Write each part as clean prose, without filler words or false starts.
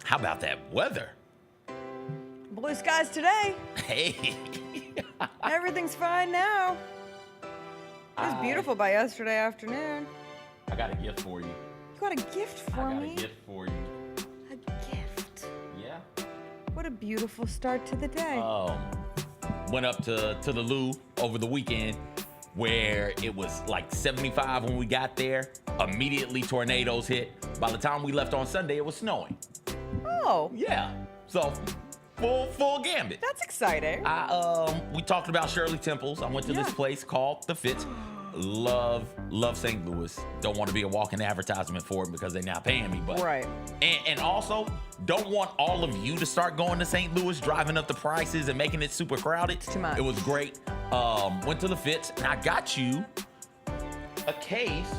How about that weather? Blue skies today. Hey. Everything's fine now. It was beautiful by yesterday afternoon. I got a gift for you. You got a gift for me? I got a gift for you. A gift? Yeah. What a beautiful start to the day. Went up to the Lou over the weekend where it was like 75 when we got there. Immediately tornadoes hit. By the time we left on Sunday, it was snowing. Oh. Yeah. So full gambit. That's exciting. We talked about Shirley Temples. I went to this place called The Fitz. Love St. Louis. Don't want to be a walking advertisement for it because they're not paying me. But right. And also don't want all of you to start going to St. Louis, driving up the prices and making it super crowded. It's too much. It was great. Went to The Fitz and I got you a case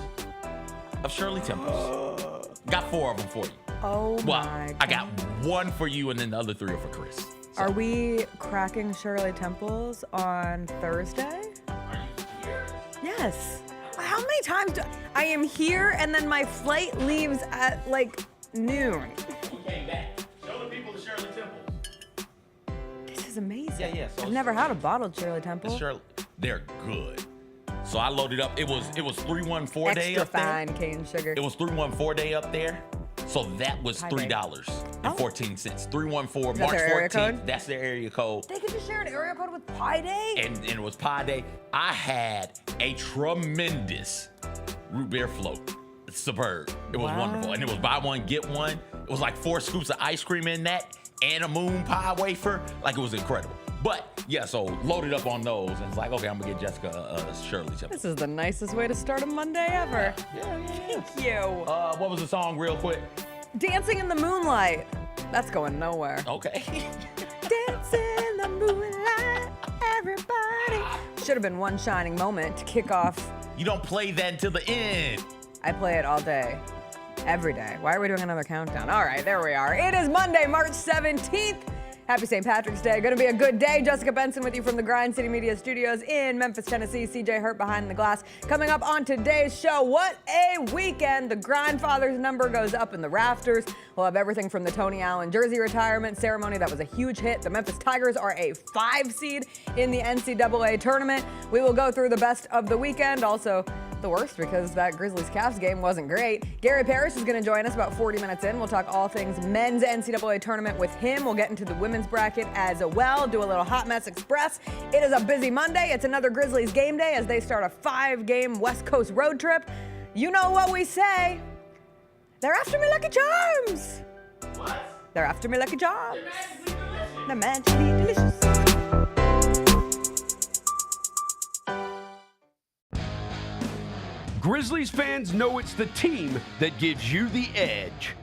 of Shirley Temples. Got 4 of them for you. Oh well, my God. I got 1 for you and then the other 3 are for Chris. So. Are we cracking Shirley Temples on Thursday? Are you here? Yes. How many times I am here and then my flight leaves at like noon? You came back. Show the people the Shirley Temples. This is amazing. Yeah. So I've never had a bottled Shirley Temple. They're good. So I loaded up. It was 314 day Extra up there. fine cane sugar. It was 314 day up there. So that was $3.14. 314 March 14th. Code? That's their area code. They could just share an area code with Pi Day? And it was Pi Day. I had a tremendous root beer float. Superb. It was wonderful. And it was buy one, get one. It was like 4 scoops of ice cream in that and a moon pie wafer. Like, it was incredible. But yeah, so loaded up on those, and it's like, okay, I'm gonna get Jessica Shirley Temple. This is the nicest way to start a Monday ever. Yeah. Thank you. What was the song, real quick? Dancing in the Moonlight. That's going nowhere. Okay. Dancing in the moonlight, everybody. Should have been one shining moment to kick off. You don't play that until the end. I play it all day, every day. Why are we doing another countdown? All right, there we are. It is Monday, March 17th. Happy St. Patrick's Day. Gonna be a good day. Jessica Benson with you from the Grind City Media Studios in Memphis, Tennessee. CJ Hurt behind the glass. Coming up on today's show, what a weekend. The Grindfathers number goes up in the rafters. We'll have everything from the Tony Allen jersey retirement ceremony. That was a huge hit. The Memphis Tigers are a 5 seed in the NCAA tournament. We will go through the best of the weekend. Also, the worst because that Grizzlies-Cavs game wasn't great. Gary Parrish is going to join us about 40 minutes in. We'll talk all things men's NCAA tournament with him. We'll get into the women's bracket as well, do a little Hot Mess Express. It is a busy Monday. It's another Grizzlies game day as they start a 5-game West Coast road trip. You know what we say. They're after me Lucky Charms. What? They're after me Lucky Charms. They're magically delicious. They're magically delicious. Grizzlies fans know it's the team that gives you the edge.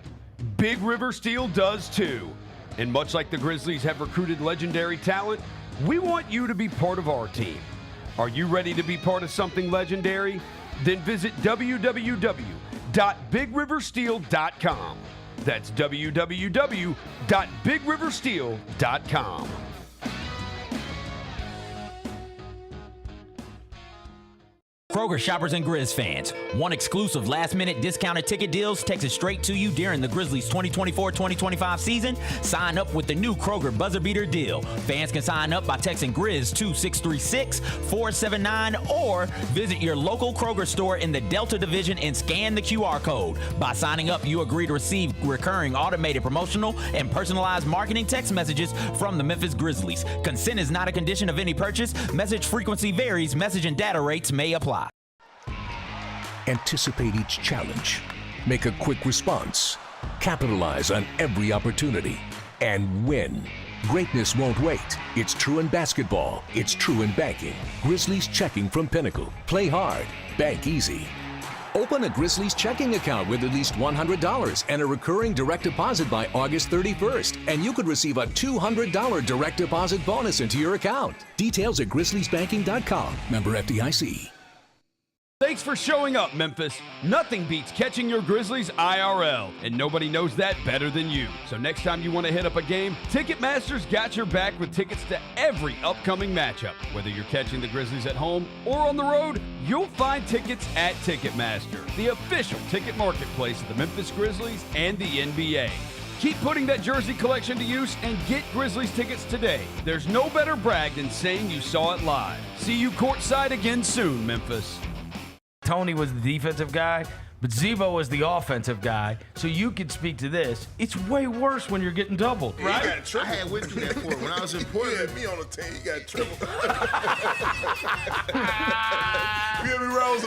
Big River Steel does too. And much like the Grizzlies have recruited legendary talent, we want you to be part of our team. Are you ready to be part of something legendary? Then visit www.bigriversteel.com. That's www.bigriversteel.com. Kroger shoppers and Grizz fans, one exclusive last-minute discounted ticket deals texted straight to you during the Grizzlies 2024-2025 season. Sign up with the new Kroger Buzzer Beater deal. Fans can sign up by texting Grizz to 636-479 or visit your local Kroger store in the Delta Division and scan the QR code. By signing up, you agree to receive recurring automated promotional and personalized marketing text messages from the Memphis Grizzlies. Consent is not a condition of any purchase. Message frequency varies. Message and data rates may apply. Anticipate each challenge. Make a quick response. Capitalize on every opportunity. And win. Greatness won't wait. It's true in basketball. It's true in banking. Grizzlies Checking from Pinnacle. Play hard. Bank easy. Open a Grizzlies checking account with at least $100 and a recurring direct deposit by August 31st. And you could receive a $200 direct deposit bonus into your account. Details at grizzliesbanking.com. Member FDIC. Thanks for showing up, Memphis. Nothing beats catching your Grizzlies IRL, and nobody knows that better than you. So next time you want to hit up a game, Ticketmaster's got your back with tickets to every upcoming matchup. Whether you're catching the Grizzlies at home or on the road, you'll find tickets at Ticketmaster, the official ticket marketplace of the Memphis Grizzlies and the NBA. Keep putting that jersey collection to use and get Grizzlies tickets today. There's no better brag than saying you saw it live. See you courtside again soon, Memphis. Tony was the defensive guy, but Zebo was the offensive guy. So you could speak to this. It's way worse when you're getting doubled, right? You got triple. I had went through that for it. When I was in Portland, me on the team, you got triple. You hear me, Rose?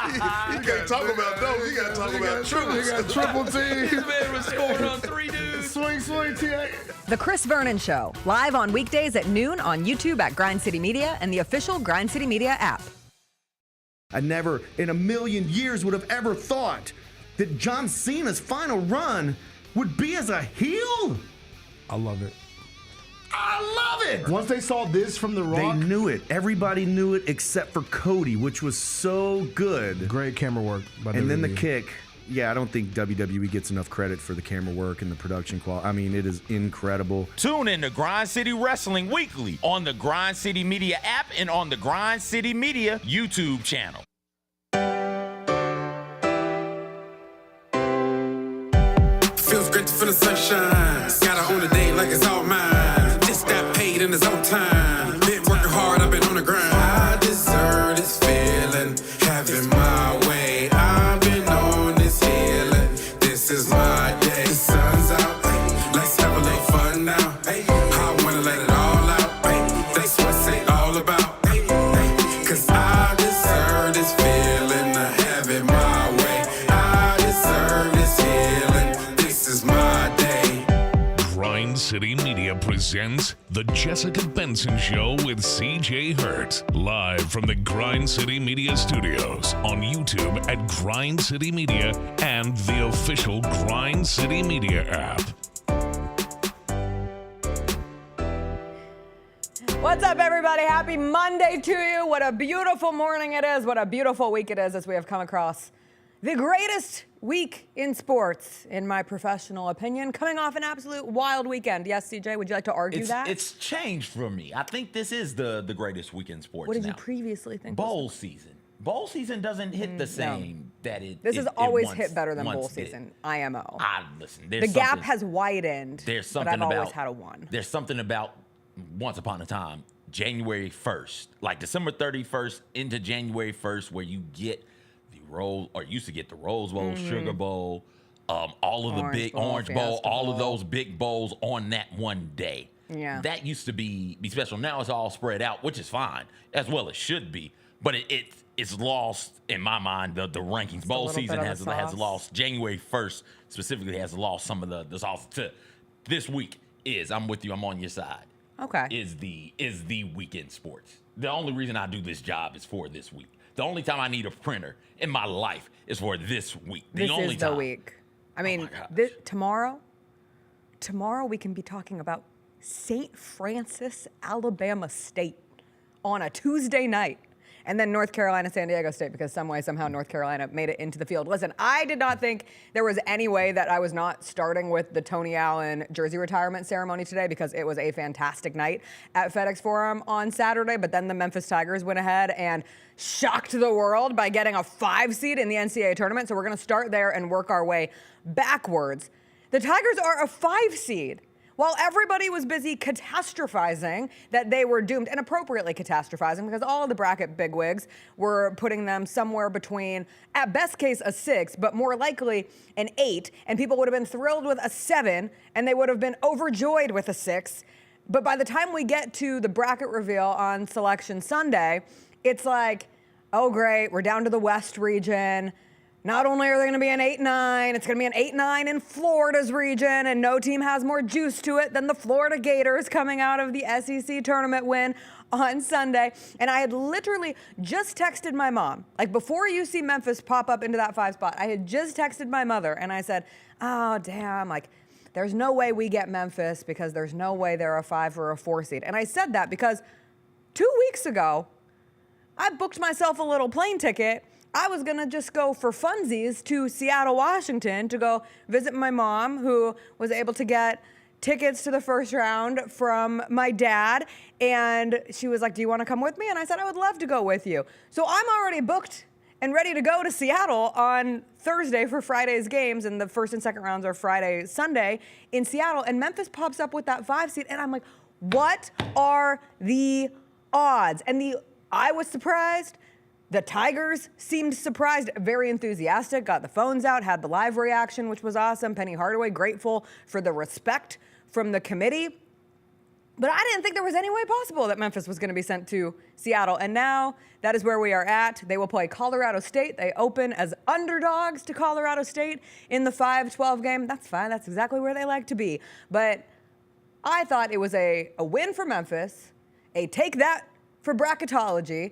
You can't talk about those. You got to talk about triples. You got triple team. This man was scoring on 3 dudes. Swing, T.A. The Chris Vernon Show, live on weekdays at noon on YouTube at Grind City Media and the official Grind City Media app. I never in a million years would have ever thought that John Cena's final run would be as a heel. I love it. I love it. Once they saw this from The Rock. They knew it. Everybody knew it except for Cody, which was so good. Great camera work by WWE. And then the kick. Yeah, I don't think WWE gets enough credit for the camera work and the production quality. I mean, it is incredible. Tune in to Grind City Wrestling weekly on the Grind City Media app and on the Grind City Media YouTube channel. Feels great to feel the sunshine. Gotta own a day like it's all mine. Just got paid in his own time. Been working hard, I've been on the grind. I deserve this feeling, having my way. I've been on this healing. This is my day. The sun's out, let's have a little fun now. I wanna let it all out. That's what it's all about. Cause I deserve this feeling, having my way. I deserve this healing. This is my day. Grind City Media presents The Jessica Benson Show with CJ Hurt. Live from the Grind City Media Studios on YouTube at Grind City Media and the official Grind City Media app. What's up, everybody? Happy Monday to you. What a beautiful morning it is. What a beautiful week it is as we have come across the greatest week in sports, in my professional opinion, coming off an absolute wild weekend. Yes, CJ, would you like to argue that? It's changed for me. I think this is the greatest week in sports. What did now. you previously think? Bowl season. Bowl season doesn't hit the same that it. This has it always once- hit better than once bowl did. season. IMO. Listen. The gap has widened. There's but something I've about. always had a one. There's something about once upon a time, January 1st, like December 31st into January 1st, where you get used to get the Rose Bowl, Sugar Bowl, all of the big Orange Bowl, Fiesta all of Bowl. those big bowls on that one day. Yeah. That used to be special. Now it's all spread out, which is fine, as well it should be. But it's lost in my mind the rankings. Bowl little season bit of has the sauce. lost. January 1st specifically has lost some of the sauce. To this week I'm with you. I'm on your side. Okay. Is the weekend sports. The only reason I do this job is for this week. The only time I need a printer in my life is for this week. This only is the time. week. I mean, gosh. tomorrow we can be talking about St. Francis, Alabama State on a Tuesday night. And then North Carolina, San Diego State, because some way, somehow, North Carolina made it into the field. Listen, I did not think there was any way that I was not starting with the Tony Allen jersey retirement ceremony today, because it was a fantastic night at FedEx Forum on Saturday. But then the Memphis Tigers went ahead and shocked the world by getting a 5 seed in the NCAA tournament. So we're going to start there and work our way backwards. The Tigers are a 5 seed. While everybody was busy catastrophizing that they were doomed, and appropriately catastrophizing, because all of the bracket bigwigs were putting them somewhere between, at best case, a 6, but more likely an 8, and people would have been thrilled with a 7, and they would have been overjoyed with a 6. But by the time we get to the bracket reveal on Selection Sunday, it's like, oh great, we're down to the West region. Not only are they going to be an 8-9, it's going to be an 8-9 in Florida's region, and no team has more juice to it than the Florida Gators coming out of the SEC tournament win on Sunday. And I had literally just texted my mom. Like, before you see Memphis pop up into that 5 spot, I had just texted my mother, and I said, oh, damn, like, there's no way we get Memphis because there's no way they're a 5 or a 4 seed. And I said that because 2 weeks ago, I booked myself a little plane ticket. I was going to just go for funsies to Seattle, Washington to go visit my mom, who was able to get tickets to the first round from my dad. And she was like, do you want to come with me? And I said, I would love to go with you. So I'm already booked and ready to go to Seattle on Thursday for Friday's games, and the first and second rounds are Friday, Sunday in Seattle, and Memphis pops up with that 5 seed, and I'm like, what are the odds? And I was surprised. The Tigers seemed surprised, very enthusiastic, got the phones out, had the live reaction, which was awesome. Penny Hardaway, grateful for the respect from the committee. But I didn't think there was any way possible that Memphis was going to be sent to Seattle. And now that is where we are at. They will play Colorado State. They open as underdogs to Colorado State in the 5-12 game. That's fine. That's exactly where they like to be. But I thought it was a win for Memphis, a take that for bracketology,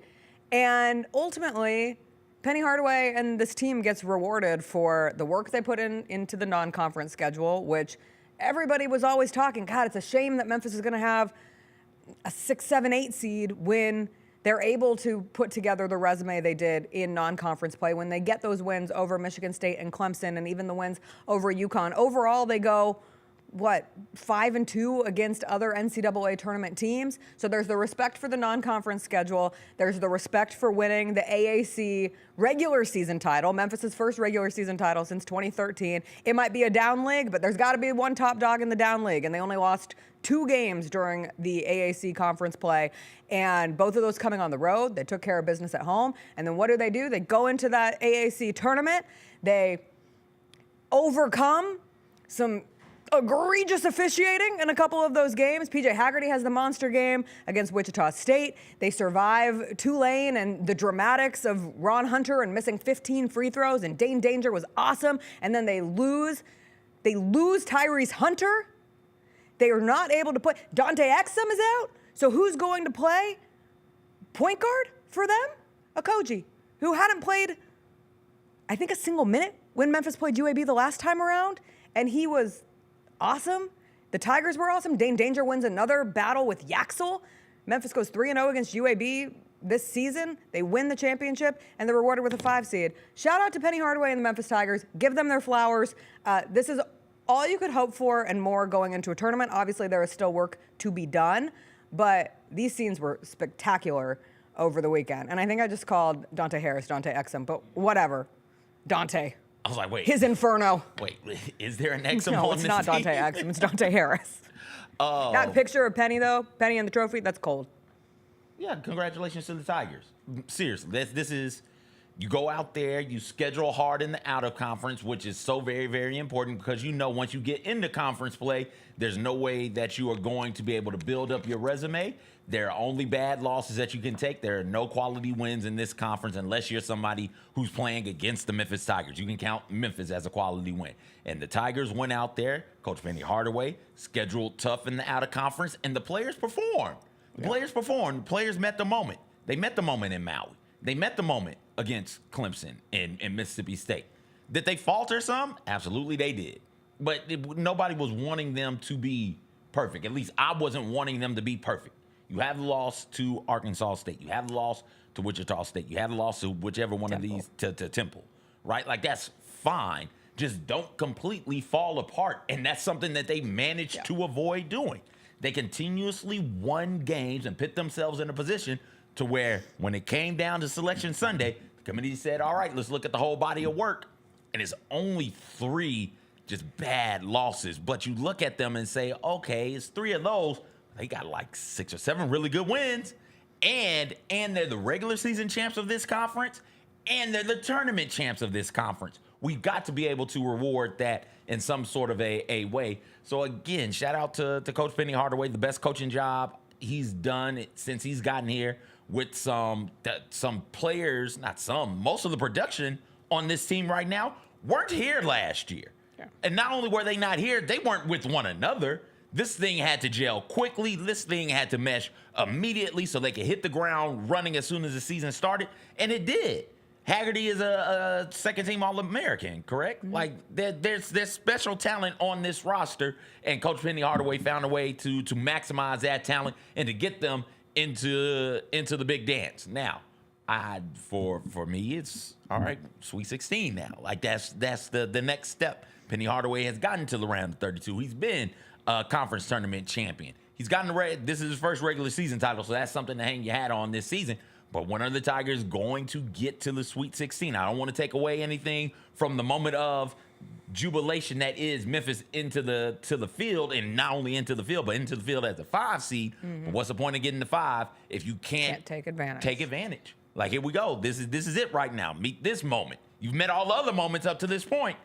and ultimately, Penny Hardaway and this team gets rewarded for the work they put into the non-conference schedule, which everybody was always talking, God, it's a shame that Memphis is going to have a 6, 7, 8 seed when they're able to put together the resume they did in non-conference play, when they get those wins over Michigan State and Clemson and even the wins over UConn. Overall, they go 5-2 against other NCAA tournament teams. So there's the respect for the non-conference schedule. There's the respect for winning the AAC regular season title, Memphis' first regular season title since 2013. It might be a down league, but there's got to be one top dog in the down league, and they only lost 2 games during the AAC conference play, and both of those coming on the road. They took care of business at home, and then what do? They go into that AAC tournament. They overcome some egregious officiating in a couple of those games. PJ Haggerty has the monster game against Wichita State. They survive Tulane and the dramatics of Ron Hunter and missing 15 free throws, and Dane Danger was awesome. And then they lose Tyrese Hunter. They are not able to play. Dante Exum is out. So who's going to play point guard for them? Okogie, who hadn't played, I think, a single minute when Memphis played UAB the last time around, and he was awesome. The Tigers were awesome. Dane Danger wins another battle with Yaxel. Memphis goes 3-0 against UAB this season. They win the championship, and they're rewarded with a 5 seed. Shout out to Penny Hardaway and the Memphis Tigers. Give them their flowers. This is all you could hope for and more going into a tournament. Obviously, there is still work to be done, but these scenes were spectacular over the weekend. And I think I just called Dante Harris Dante Exum, but whatever. Dante. I was like, wait. His Inferno. Wait, is there an Exum No, on it's this not team? Dante Exum. It's Dante Harris. Oh. That picture of Penny, though, Penny and the trophy, that's cold. Yeah, congratulations to the Tigers. Seriously, this is, you go out there, you schedule hard in the out of conference, which is so very, very important, because you know once you get into conference play, there's no way that you are going to be able to build up your resume. There are only bad losses that you can take. There are no quality wins in this conference unless you're somebody who's playing against the Memphis Tigers. You can count Memphis as a quality win. And the Tigers went out there, Coach Penny Hardaway, scheduled tough in the out of conference, and the players performed. The players performed. The players met the moment. They met the moment in Maui. They met the moment against Clemson and Mississippi State. Did they falter some? Absolutely they did. But nobody was wanting them to be perfect. At least I wasn't wanting them to be perfect. You have the loss to Arkansas State. You have the loss to Wichita State. You have the loss to whichever one of these, to Temple, right? Like, that's fine. Just don't completely fall apart. And that's something that they managed to avoid doing. They continuously won games and put themselves in a position to where when it came down to Selection Sunday, the committee said, all right, let's look at the whole body of work. And it's only 3 just bad losses. But you look at them and say, okay, it's 3 of those. They got like 6 or 7 really good wins, and they're the regular season champs of this conference, and they're the tournament champs of this conference. We've got to be able to reward that in some sort of a way. So again, shout out to Coach Penny Hardaway, the best coaching job he's done since he's gotten here, with some players, not some, most of the production on this team right now weren't here last year. Yeah. And not only were they not here, they weren't with one another. This thing had to gel quickly. This thing had to mesh immediately so they could hit the ground running as soon as the season started, and it did. Haggerty is a second-team All-American, correct? Mm-hmm. Like, there's special talent on this roster, and Coach Penny Hardaway found a way to maximize that talent and to get them into the big dance. Now, for me, it's all right. Sweet 16 now. Like, that's the next step. Penny Hardaway has gotten to the round of 32. He's been conference tournament champion. He's gotten this is his first regular season title, so that's something to hang your hat on this season. But when are the Tigers going to get to the Sweet 16? I don't want to take away anything from the moment of jubilation that is Memphis into the field, and not only into the field, but into the field as a 5 seed. But what's the point of getting the 5 if you can't take advantage? Take advantage. Like, here we go. This is it right now. Meet this moment. You've met all the other moments up to this point.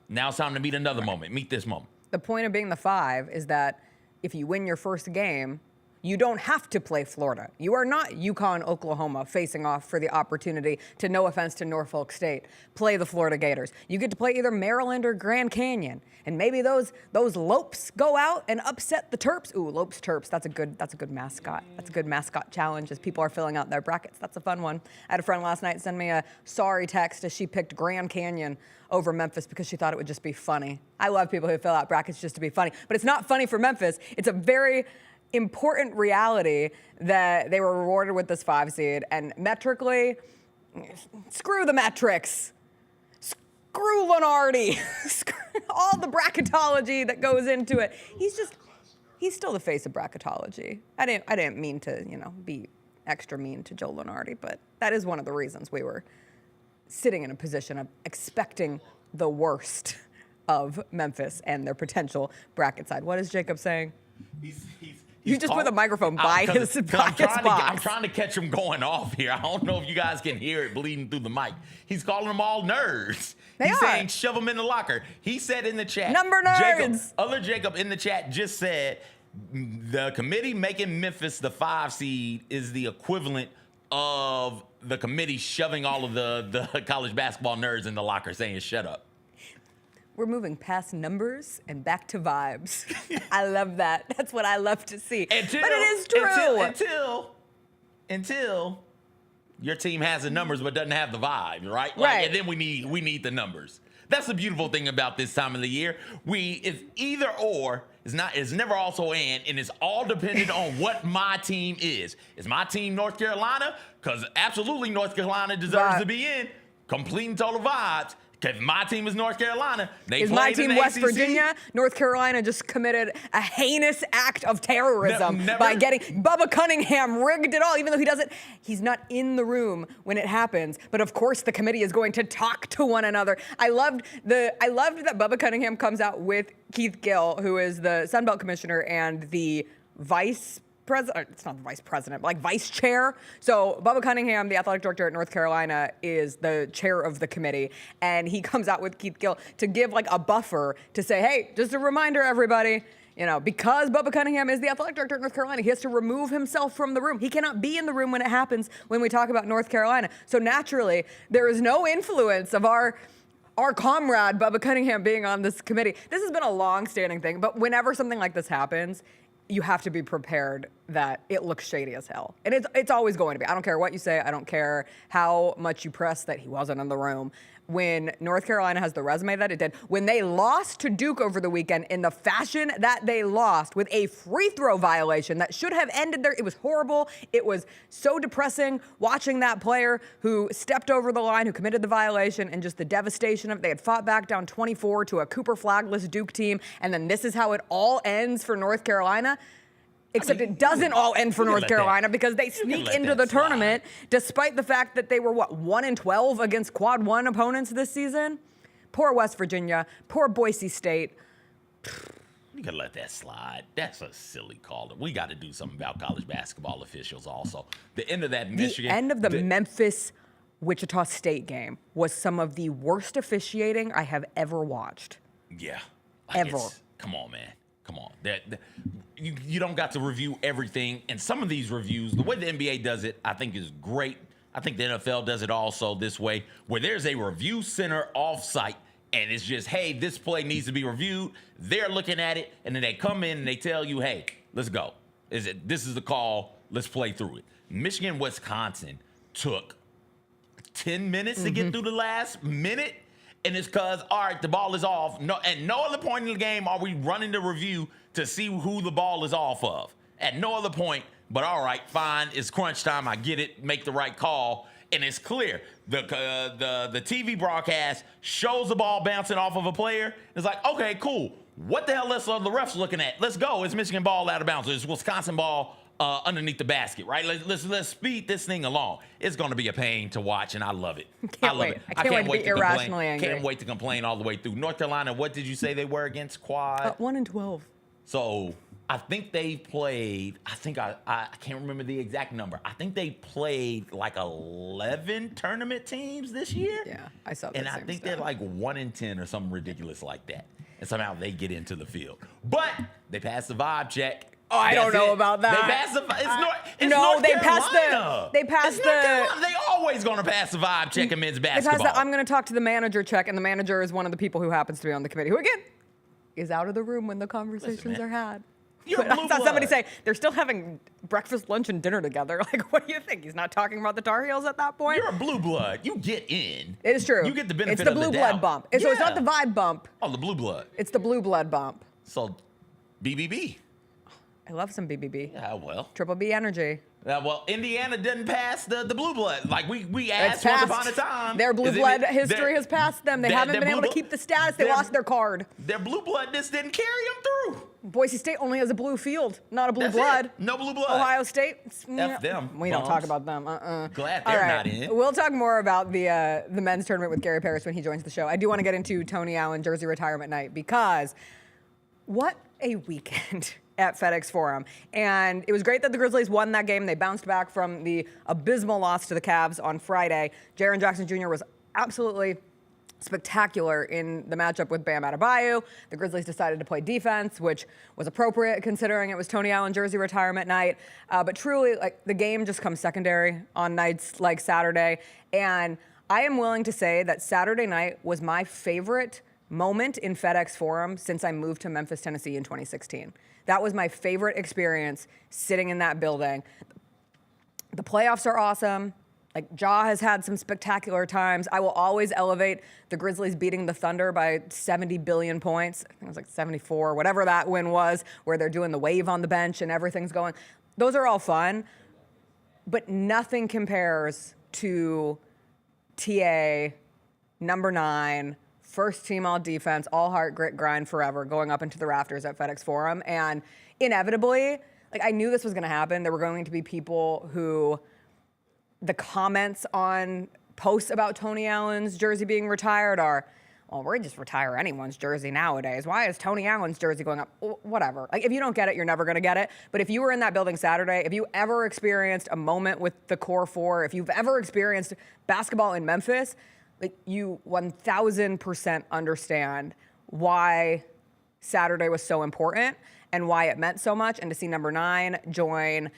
Now it's time to meet another moment. Meet this moment. The point of being the 5 is that if you win your first game, you don't have to play Florida. You are not UConn, Oklahoma, facing off for the opportunity to, no offense to Norfolk State, play the Florida Gators. You get to play either Maryland or Grand Canyon, and maybe those Lopes go out and upset the Terps. Ooh, Lopes Terps. That's a good mascot. That's a good mascot challenge as people are filling out their brackets. That's a fun one. I had a friend last night send me a sorry text as she picked Grand Canyon over Memphis because she thought it would just be funny. I love people who fill out brackets just to be funny, but it's not funny for Memphis. It's a very important reality that they were rewarded with this 5 seed, and metrically, screw the metrics, screw Lunardi, screw all the bracketology that goes into it. He's still the face of bracketology. I didn't mean to, be extra mean to Joe Lunardi, but that is one of the reasons we were sitting in a position of expecting the worst of Memphis and their potential bracket side. What is Jacob saying? You just put the microphone by his box. I'm trying to catch him going off here. I don't know if you guys can hear it bleeding through the mic. He's calling them all nerds. He's saying shove them in the locker. He said in the chat. Number nerds. Other Jacob in the chat just said the committee making Memphis the 5 seed is the equivalent of the committee shoving all of the college basketball nerds in the locker, saying shut up. We're moving past numbers and back to vibes. I love that. That's what I love to see. But it is true. Until your team has the numbers but doesn't have the vibe, right? Right. And then we need the numbers. That's the beautiful thing about this time of the year. It's either or. It's never also and it's all dependent on what my team is. Is my team North Carolina? Because absolutely North Carolina deserves to be in. Complete and total vibes. If my team is North Carolina, is my team West Virginia? North Carolina just committed a heinous act of terrorism by getting Bubba Cunningham rigged it all, even though he's not in the room when it happens. But of course, the committee is going to talk to one another. I loved that Bubba Cunningham comes out with Keith Gill, who is the Sun Belt commissioner and the vice president. It's not the vice president, but like vice chair. So Bubba Cunningham, the athletic director at North Carolina, is the chair of the committee, and he comes out with Keith Gill to give like a buffer to say, hey, just a reminder, everybody, because Bubba Cunningham is the athletic director at North Carolina, he has to remove himself from the room. He cannot be in the room when it happens when we talk about North Carolina. So naturally, there is no influence of our comrade Bubba Cunningham being on this committee. This has been a long-standing thing, but whenever something like this happens, you have to be prepared that it looks shady as hell. And it's always going to be. I don't care what you say. I don't care how much you press that he wasn't in the room. When North Carolina has the resume that it did, when they lost to Duke over the weekend in the fashion that they lost with a free throw violation that should have ended there, it was horrible. It was so depressing watching that player who stepped over the line, who committed the violation, and just the devastation of it. They had fought back down 24 to a Cooper flagless Duke team, and then this is how it all ends for North Carolina. Except it doesn't all end for North Carolina because they sneak into the tournament despite the fact that they were, 1-12 against quad 1 opponents this season? Poor West Virginia. Poor Boise State. You can let that slide. That's a silly call. We got to do something about college basketball officials also. The end of that Michigan. The end of the Memphis-Wichita State game was some of the worst officiating I have ever watched. Yeah. Ever. Come on, man. Come on. You don't got to review everything. And some of these reviews, the way the NBA does it, I think is great. I think the NFL does it also this way, where there's a review center off-site, and it's just, hey, this play needs to be reviewed. They're looking at it, and then they come in and they tell you, hey, let's go. This is the call. Let's play through it. Michigan, Wisconsin took 10 minutes to get through the last minute. And it's because, all right, the ball is off. At no other point in the game are we running the review to see who the ball is off of. At no other point, but all right, fine, it's crunch time. I get it, make the right call, and it's clear. The TV broadcast shows the ball bouncing off of a player. It's like, okay, cool. What the hell are the refs looking at? Let's go. It's Michigan ball out of bounds. It's Wisconsin ball underneath the basket, right? Let's speed this thing along. It's going to be a pain to watch, and I love it. I love it. I can't wait to be irrationally angry. Can't wait to complain all the way through. North Carolina, what did you say they were against Quad? 1-12. So I think they played, I can't remember the exact number. I think they played like 11 tournament teams this year. Yeah, I saw that. And I think they're like 1-10 or something ridiculous like that. And somehow they get into the field. But they passed the vibe check. Oh, I don't know about that. They passed the it's no, North they Carolina. They passed It's North Carolina. They always going to pass the vibe check in men's basketball. They passed the I'm going to talk to the manager check, and the manager is one of the people who happens to be on the committee, who again is out of the room when the conversations are had. I saw somebody say they're still having breakfast, lunch, and dinner together. Like, what do you think? He's not talking about the Tar Heels at that point? You're a blue blood. You get in. It is true. You get the benefit of the doubt. It's the blue blood bump. So it's not the vibe bump. Oh, the blue blood. It's the blue blood bump. So, BBB. I love some BBB. Yeah, well. Triple B energy. Well, Indiana didn't pass the blue blood. Like we asked once upon a time. Their blue blood history has passed them. They haven't been able to keep the status. They lost their card. Their blue blood just didn't carry them through. Boise State only has a blue field, not a blue blood. No blue blood. Ohio State. F them. We don't talk about them. Glad they're not in. We'll talk more about the men's tournament with Gary Parrish when he joins the show. I do want to get into Tony Allen jersey retirement night because what a weekend at FedEx Forum. And it was great that the Grizzlies won that game. They bounced back from the abysmal loss to the Cavs on Friday. Jaren Jackson Jr. was absolutely spectacular in the matchup with Bam Adebayo. The Grizzlies decided to play defense, which was appropriate considering it was Tony Allen jersey retirement night. But truly, like, the game just comes secondary on nights like Saturday. And I am willing to say that Saturday night was my favorite moment in FedEx Forum since I moved to Memphis, Tennessee in 2016. That was my favorite experience sitting in that building. The playoffs are awesome. Like, Ja has had some spectacular times. I will always elevate the Grizzlies beating the Thunder by 70 billion points. I think it was like 74, whatever that win was, where they're doing the wave on the bench and everything's going. Those are all fun, but nothing compares to TA, number 9, first team all defense, all heart, grit, grind forever, going up into the rafters at FedEx Forum. And inevitably, like, I knew this was going to happen. There were going to be people who the comments on posts about Tony Allen's jersey being retired are, well, we just retire anyone's jersey nowadays. Why is Tony Allen's jersey going up? Whatever. Like, if you don't get it, you're never going to get it. But if you were in that building Saturday, if you ever experienced a moment with the core four, if you've ever experienced basketball in Memphis, like, you 1,000% understand why Saturday was so important and why it meant so much. And to see number 9 join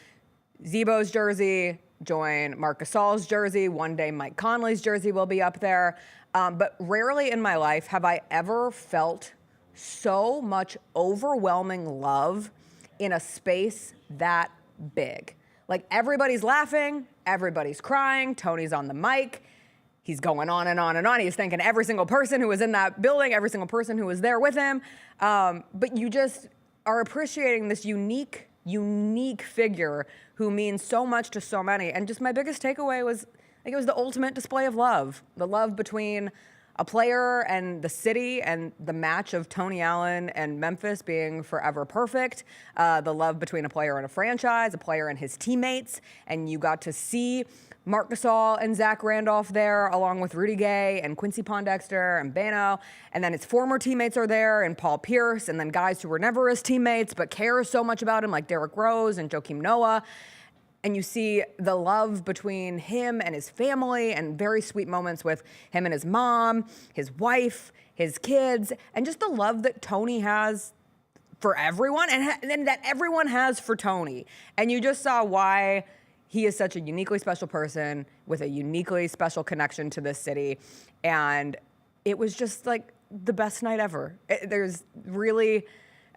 Zebo's jersey, join Marc Gasol's jersey, one day Mike Conley's jersey will be up there. But rarely in my life have I ever felt so much overwhelming love in a space that big. Like, everybody's laughing, everybody's crying, Tony's on the mic. He's going on and on and on. He's thanking every single person who was in that building, every single person who was there with him. But you just are appreciating this unique figure who means so much to so many. And just my biggest takeaway was, like, it was the ultimate display of love. The love between a player and the city, and the match of Tony Allen and Memphis being forever perfect. The love between a player and a franchise, a player and his teammates. And you got to see Marc Gasol and Zach Randolph there, along with Rudy Gay and Quincy Pondexter and Bano. And then his former teammates are there, and Paul Pierce, and then guys who were never his teammates but care so much about him, like Derrick Rose and Joakim Noah. And you see the love between him and his family, and very sweet moments with him and his mom, his wife, his kids, and just the love that Tony has for everyone, and that everyone has for Tony. And you just saw why he is such a uniquely special person with a uniquely special connection to this city. And it was just like the best night ever. There's really,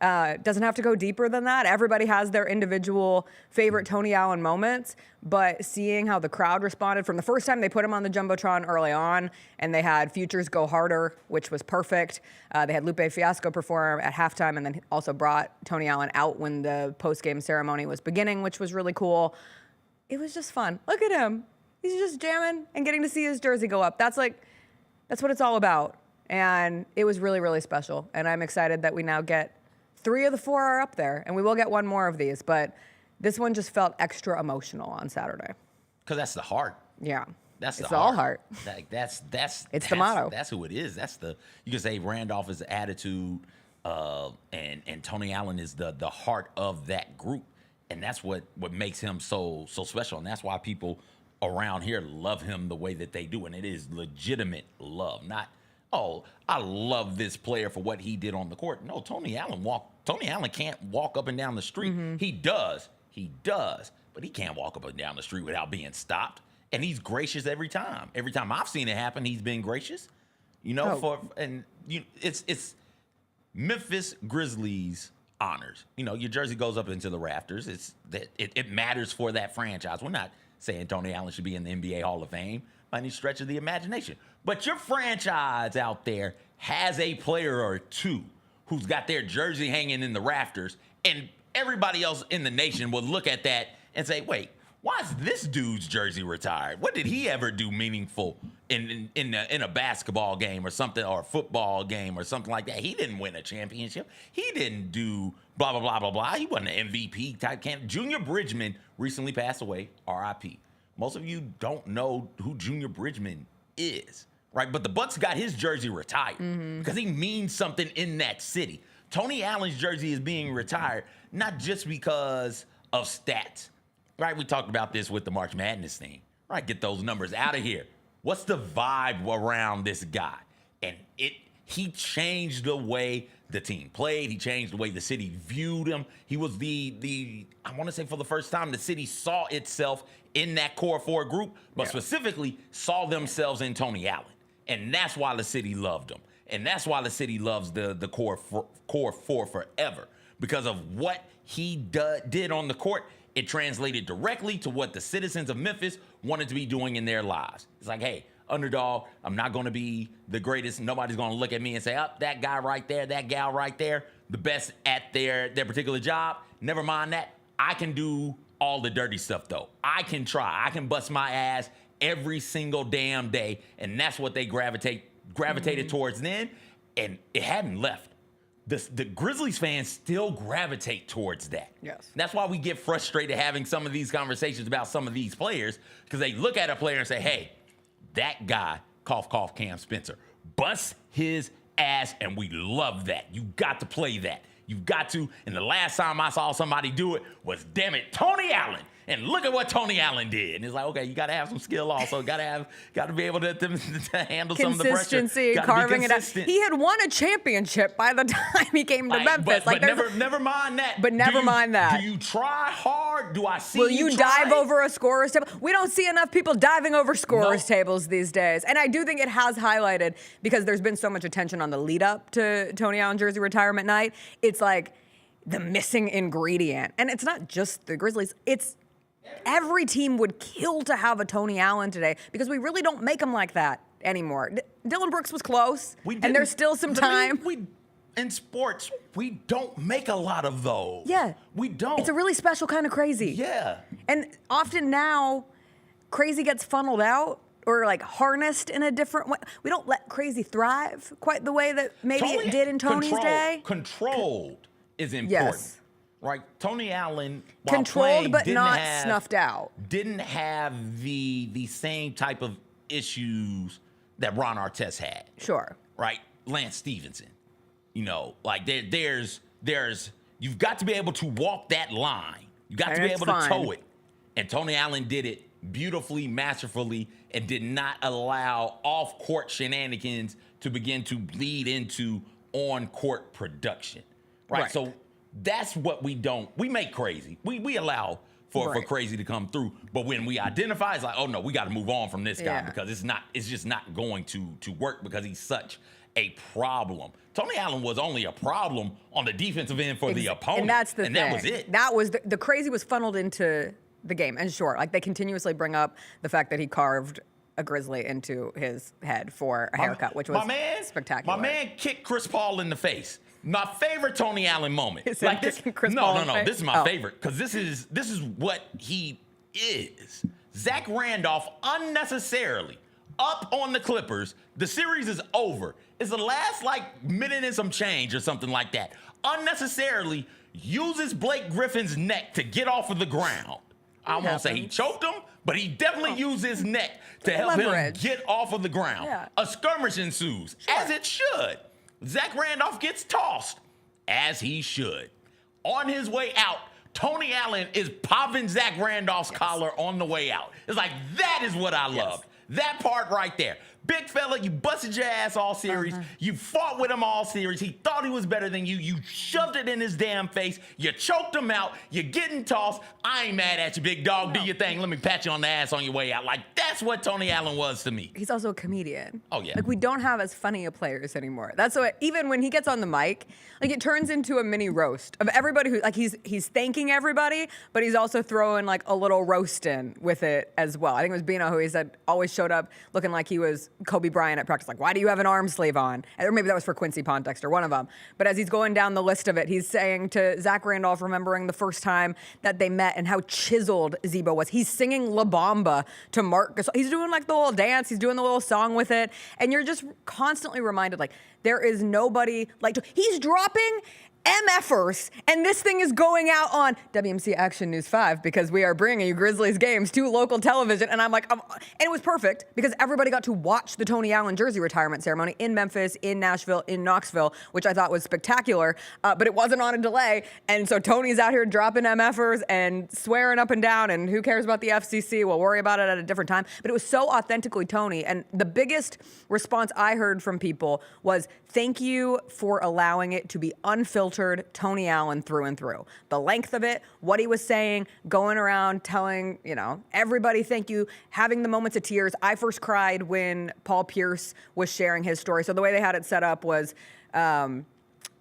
doesn't have to go deeper than that. Everybody has their individual favorite Tony Allen moments, but seeing how the crowd responded from the first time they put him on the Jumbotron early on, and they had Futures Go Harder, which was perfect. They had Lupe Fiasco perform at halftime, and then also brought Tony Allen out when the post-game ceremony was beginning, which was really cool. It was just fun. Look at him. He's just jamming and getting to see his jersey go up. That's what it's all about. And it was really, really special. And I'm excited that we now get 3 of the 4 are up there. And we will get one more of these. But This one just felt extra emotional on Saturday. Because that's the heart. Yeah. That's it's the all heart. heart. It's the motto. That's who it is. You can say Randolph is the attitude, and Tony Allen is the heart of that group, and that's what makes him so special, and that's why people around here love him the way that they do, and it is legitimate love, not I love this player for what he did on the court. No, Tony Allen can't walk up and down the street. Mm-hmm. He does, but he can't walk up and down the street without being stopped. And he's gracious every time. Every time I've seen it happen, he's been gracious. It's Memphis Grizzlies honors. Your jersey goes up into the rafters. It matters for that franchise. We're not saying Tony Allen should be in the NBA Hall of Fame by any stretch of the imagination. But your franchise out there has a player or two who's got their jersey hanging in the rafters, and everybody else in the nation will look at that and say, wait, why is this dude's jersey retired? What did he ever do meaningful in a basketball game or something, or a football game or something like that? He didn't win a championship. He didn't do blah, blah, blah, blah, blah. He wasn't an MVP type candidate. Junior Bridgman recently passed away, RIP. Most of you don't know who Junior Bridgman is, right? But the Bucks got his jersey retired because he means something in that city. Tony Allen's jersey is being retired not just because of stats. Right, we talked about this with the March Madness thing. Right, get those numbers out of here. What's the vibe around this guy? And he changed the way the team played. He changed the way the city viewed him. He was I want to say for the first time, the city saw itself in that core four group, but specifically saw themselves in Tony Allen. And that's why the city loved him. And that's why the city loves the core four forever. Because of what he did on the court. It translated directly to what the citizens of Memphis wanted to be doing in their lives. It's like, hey, underdog, I'm not going to be the greatest. Nobody's going to look at me and say, that guy right there, that gal right there, the best at their particular job. Never mind that. I can do all the dirty stuff, though. I can try. I can bust my ass every single damn day. And that's what they gravitated towards then. And it hadn't left. The Grizzlies fans still gravitate towards that. Yes. That's why we get frustrated having some of these conversations about some of these players, because they look at a player and say, hey, that guy, cough, cough, Cam Spencer, bust his ass, and we love that. You got to play that. You've got to. And the last time I saw somebody do it was, damn it, Tony Allen. And look at what Tony Allen did. And it's like, okay, you got to have some skill also. Got to be able to handle some of the pressure. Consistency, carving it out. He had won a championship by the time he came to Memphis. But never mind that. But never mind that. Do you try hard? Do I see Will you dive over a scorer's table? We don't see enough people diving over scorer's tables these days. And I do think it has highlighted, because there's been so much attention on the lead up to Tony Allen jersey retirement night. It's like the missing ingredient. And it's not just the Grizzlies. It's every team would kill to have a Tony Allen today, because we really don't make them like that anymore. Dylan Brooks was close, and there's still some time. In sports, we don't make a lot of those. Yeah. We don't. It's a really special kind of crazy. Yeah. And often now, crazy gets funneled out or like harnessed in a different way. We don't let crazy thrive quite the way that maybe it did in Tony's day. Controlled is important. Yes. Right, Tony Allen, while controlled playing, but not snuffed out. Didn't have the same type of issues that Ron Artest had. Sure. Right, Lance Stevenson. Like there's you've got to be able to walk that line. You got to be able to toe it. And Tony Allen did it beautifully, masterfully, and did not allow off-court shenanigans to begin to bleed into on-court production. Right. So that's what we don't. We make crazy. We allow for crazy to come through. But when we identify, it's like, oh no, we got to move on from this guy because it's just not going to work, because he's such a problem. Tony Allen was only a problem on the defensive end for the opponent. And that's the thing. That was it. That was the crazy was funneled into the game. And sure, like they continuously bring up the fact that he carved a Grizzly into his head for a haircut, which was spectacular. My man kicked Chris Paul in the face. My favorite Tony Allen moment. Is like this, Chris Paul in the face? This is my favorite, because this is what he is. Zach Randolph unnecessarily up on the Clippers. The series is over. It's the last minute and some change or something like that. Unnecessarily uses Blake Griffin's neck to get off of the ground. I won't say he choked him, but he definitely used his neck to help him get off of the ground. Yeah. A skirmish ensues, as it should. Zach Randolph gets tossed, as he should. On his way out, Tony Allen is popping Zach Randolph's collar on the way out. It's like, that is what I love. That part right there. Big fella, you busted your ass all series. You fought with him all series. He thought he was better than you. You shoved it in his damn face. You choked him out. You're getting tossed. I ain't mad at you, big dog. Do your thing. Let me pat you on the ass on your way out. Like, that's what Tony Allen was to me. He's also a comedian. Oh, yeah. Like, we don't have as funny a players anymore. That's what, even when he gets on the mic, like, it turns into a mini roast of everybody who, like, he's thanking everybody, but he's also throwing, like, a little roast in with it as well. I think it was Bino who he said always showed up looking like he was Kobe Bryant at practice, like, why do you have an arm sleeve on? Or maybe that was for Quincy Poindexter, one of them. But as he's going down the list of it, he's saying to Zach Randolph, remembering the first time that they met and how chiseled Zebo was. He's singing La Bamba to Mark Gasol. He's doing like the little dance. He's doing the little song with it. And you're just constantly reminded, like, there is nobody like, he's dropping MFers, and this thing is going out on WMC Action News 5 because we are bringing you Grizzlies games to local television. And I'm like, and it was perfect because everybody got to watch the Tony Allen jersey retirement ceremony in Memphis, in Nashville, in Knoxville, which I thought was spectacular, but it wasn't on a delay. And so Tony's out here dropping MFers and swearing up and down, and who cares about the FCC? We'll worry about it at a different time. But it was so authentically Tony. And the biggest response I heard from people was, thank you for allowing it to be unfiltered Tony Allen through and through. The length of it, what he was saying, going around telling, everybody thank you, having the moments of tears. I first cried when Paul Pierce was sharing his story. So the way they had it set up was Brevin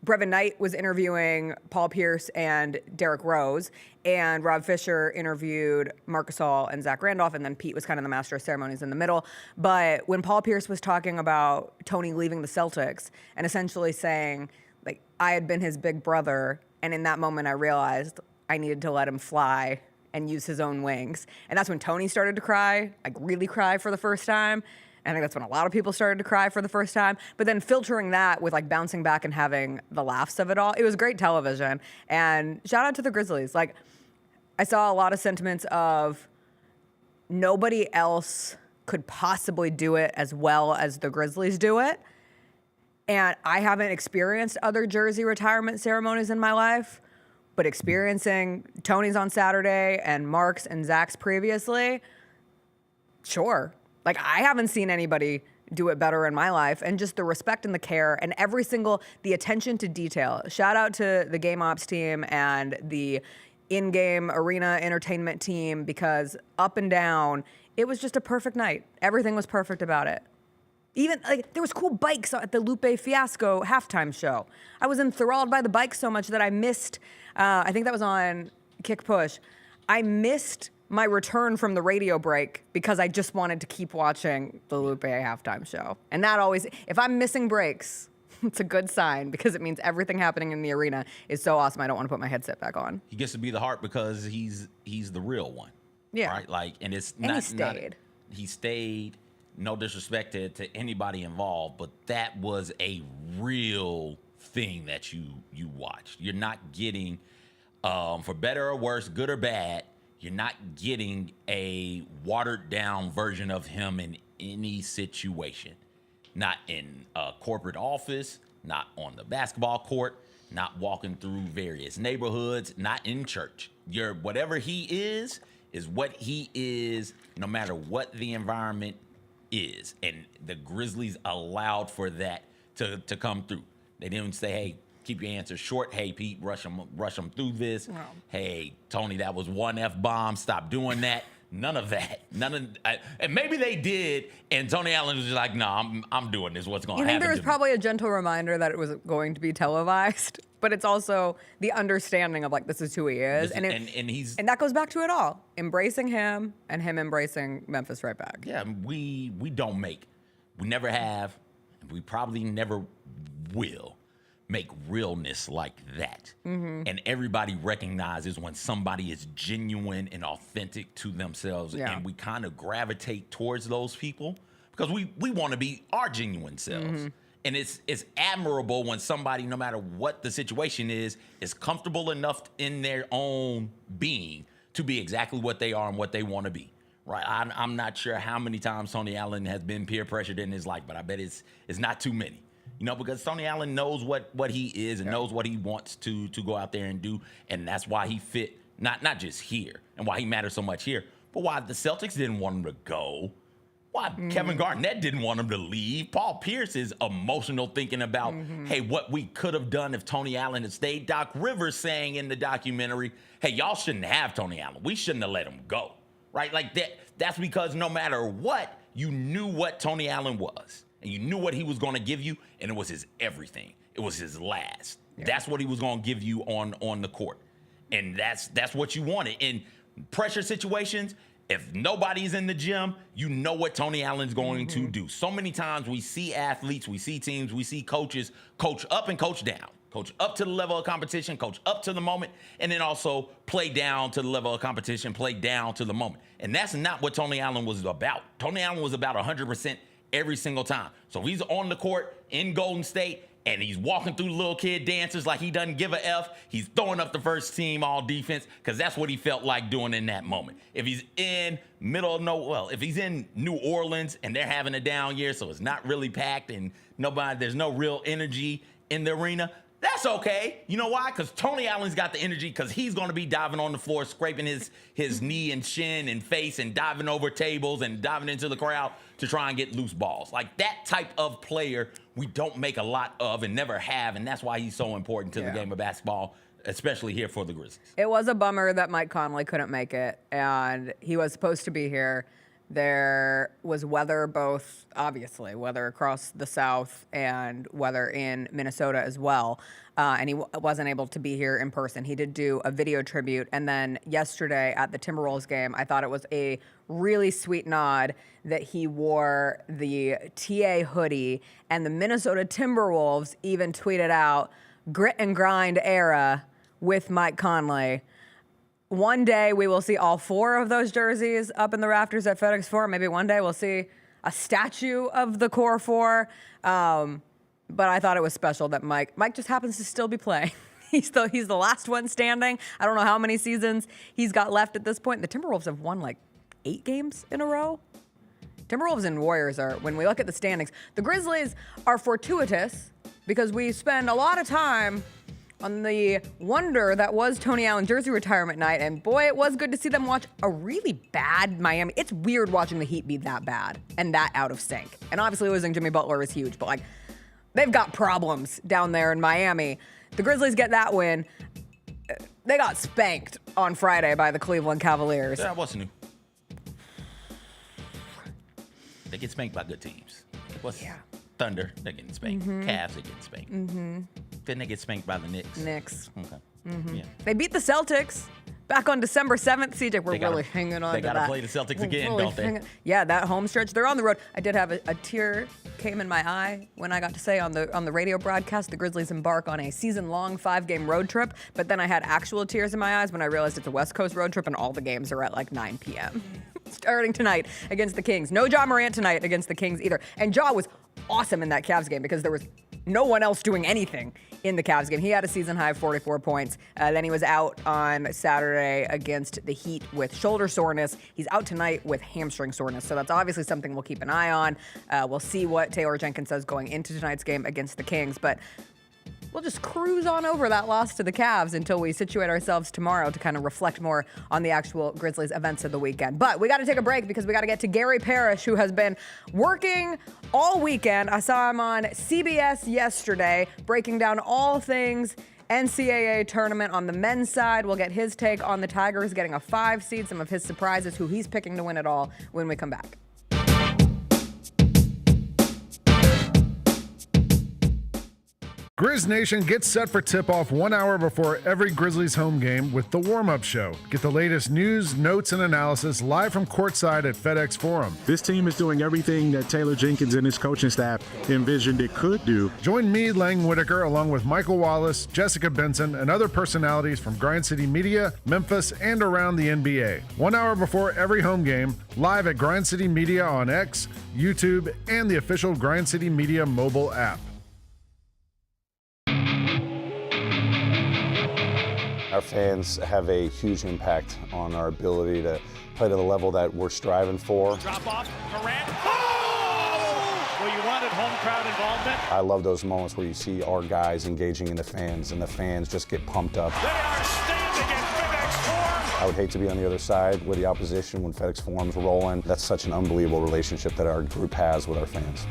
Knight was interviewing Paul Pierce and Derrick Rose, and Rob Fisher interviewed Marc Gasol and Zach Randolph, and then Pete was kind of the master of ceremonies in the middle. But when Paul Pierce was talking about Tony leaving the Celtics and essentially saying, like, I had been his big brother, and in that moment I realized I needed to let him fly and use his own wings. And that's when Tony started to cry, like really cry for the first time. And I think that's when a lot of people started to cry for the first time. But then filtering that with like bouncing back and having the laughs of it all, it was great television. And shout out to the Grizzlies. Like, I saw a lot of sentiments of nobody else could possibly do it as well as the Grizzlies do it. And I haven't experienced other jersey retirement ceremonies in my life, but experiencing Tony's on Saturday and Mark's and Zach's previously, sure. Like, I haven't seen anybody do it better in my life, and just the respect and the care and the attention to detail. Shout out to the game ops team and the in-game arena entertainment team, because up and down, it was just a perfect night. Everything was perfect about it. Even, like, there was cool bikes at the Lupe Fiasco halftime show. I was enthralled by the bikes so much that I missed, I think that was on Kick Push, I missed my return from the radio break because I just wanted to keep watching the Lupe halftime show. And that always, if I'm missing breaks, it's a good sign, because it means everything happening in the arena is so awesome I don't want to put my headset back on. He gets to be the heart because he's the real one. Yeah. Right? Like, and it's and he stayed. He stayed. No disrespect to anybody involved, but that was a real thing that you watched. You're not getting, for better or worse, good or bad, you're not getting a watered down version of him in any situation. Not in a corporate office, not on the basketball court, not walking through various neighborhoods, not in church. Whatever he is what he is, no matter what the environment is. And the Grizzlies allowed for that to come through. They didn't say, hey, keep your answers short. Hey, Pete, rush them through this. Wow. Hey, Tony, that was one F-bomb. Stop doing that. None of that. And maybe they did, and Tony Allen was just like, no, I'm doing this. What's going to happen? You think there was probably a gentle reminder that it was going to be televised, but it's also the understanding of, like, this is who he is. And that goes back to it all. Embracing him and him embracing Memphis right back. Yeah, we never have, and we probably never will make realness like that. Mm-hmm. And everybody recognizes when somebody is genuine and authentic to themselves. Yeah. And we kind of gravitate towards those people because we want to be our genuine selves. And it's admirable when somebody, no matter what the situation is comfortable enough in their own being to be exactly what they are and what they want to be. Right? I'm not sure how many times Tony Allen has been peer pressured in his life, but I bet it's not too many. Because Tony Allen knows what he is and knows what he wants to go out there and do, and that's why he fit not just here and why he matters so much here, but why the Celtics didn't want him to go, why Kevin Garnett didn't want him to leave. Paul Pierce is emotional thinking about, hey, what we could have done if Tony Allen had stayed. Doc Rivers saying in the documentary, hey, y'all shouldn't have Tony Allen. We shouldn't have let him go, right? Like that's because no matter what, you knew what Tony Allen was. And you knew what he was going to give you, and it was his everything. It was his last. Yeah. That's what he was going to give you on the court. And that's what you wanted. In pressure situations, if nobody's in the gym, you know what Tony Allen's going to do. So many times we see athletes, we see teams, we see coaches coach up and coach down. Coach up to the level of competition, coach up to the moment, and then also play down to the level of competition, play down to the moment. And that's not what Tony Allen was about. Tony Allen was about 100% every single time. So he's on the court in Golden State and he's walking through little kid dancers like he doesn't give a F. He's throwing up the first team all defense because that's what he felt like doing in that moment. If he's in if he's in New Orleans and they're having a down year, so it's not really packed and there's no real energy in the arena, that's okay. You know why? Because Tony Allen's got the energy because he's going to be diving on the floor, scraping his knee and shin and face and diving over tables and diving into the crowd to try and get loose balls. Like that type of player we don't make a lot of and never have, and that's why he's so important to the game of basketball, especially here for the Grizzlies. It was a bummer that Mike Conley couldn't make it, and he was supposed to be here. There was weather weather across the South and weather in Minnesota as well. And he wasn't able to be here in person. He did do a video tribute. And then yesterday at the Timberwolves game, I thought it was a really sweet nod that he wore the TA hoodie. And the Minnesota Timberwolves even tweeted out, "Grit and grind era with Mike Conley." One day we will see all 4 of those jerseys up in the rafters at FedEx Forum. Maybe one day we'll see a statue of the core 4. But I thought it was special that Mike just happens to still be playing. He's the last one standing. I don't know how many seasons he's got left at this point. The Timberwolves have won like 8 games in a row. Timberwolves and Warriors are, when we look at the standings, the Grizzlies are fortuitous because we spend a lot of time on the wonder that was Tony Allen jersey retirement night, and boy, it was good to see them watch a really bad Miami. It's weird watching the Heat be that bad and that out of sync. And obviously losing Jimmy Butler is huge, but they've got problems down there in Miami. The Grizzlies get that win. They got spanked on Friday by the Cleveland Cavaliers. Yeah, what's new? They get spanked by good teams. Thunder, they're getting spanked. Cavs, they're getting spanked. Then they get spanked by the Knicks. Okay. Yeah. They beat the Celtics back on December 7th. CJ, we're really hanging on to that. They got to play the Celtics again, don't they? Yeah, that home stretch. They're on the road. I did have a tear came in my eye when I got to say on the radio broadcast the Grizzlies embark on a season-long 5-game road trip, but then I had actual tears in my eyes when I realized it's a West Coast road trip and all the games are at 9 p.m. starting tonight against the Kings. No Ja Morant tonight against the Kings either. And Ja was awesome in that Cavs game because there was no one else doing anything in the Cavs game. He had a season-high 44 points. Then he was out on Saturday against the Heat with shoulder soreness. He's out tonight with hamstring soreness. So that's obviously something we'll keep an eye on. We'll see what Taylor Jenkins says going into tonight's game against the Kings. But we'll just cruise on over that loss to the Cavs until we situate ourselves tomorrow to kind of reflect more on the actual Grizzlies events of the weekend. But we got to take a break because we got to get to Gary Parrish, who has been working all weekend. I saw him on CBS yesterday breaking down all things NCAA tournament on the men's side. We'll get his take on the Tigers getting a 5 seed, some of his surprises, who he's picking to win it all when we come back. Grizz Nation gets set for tip-off 1 hour before every Grizzlies home game with the warm-up show. Get the latest news, notes, and analysis live from courtside at FedEx Forum. This team is doing everything that Taylor Jenkins and his coaching staff envisioned it could do. Join me, Lang Whitaker, along with Michael Wallace, Jessica Benson, and other personalities from Grind City Media, Memphis, and around the NBA. 1 hour before every home game, live at Grind City Media on X, YouTube, and the official Grind City Media mobile app. Our fans have a huge impact on our ability to play to the level that we're striving for. Drop off, Durant. Oh! Well, you wanted home crowd involvement. I love those moments where you see our guys engaging in the fans, and the fans just get pumped up. They are standing in FedEx Forum. I would hate to be on the other side with the opposition when FedEx Forum's rolling. That's such an unbelievable relationship that our group has with our fans.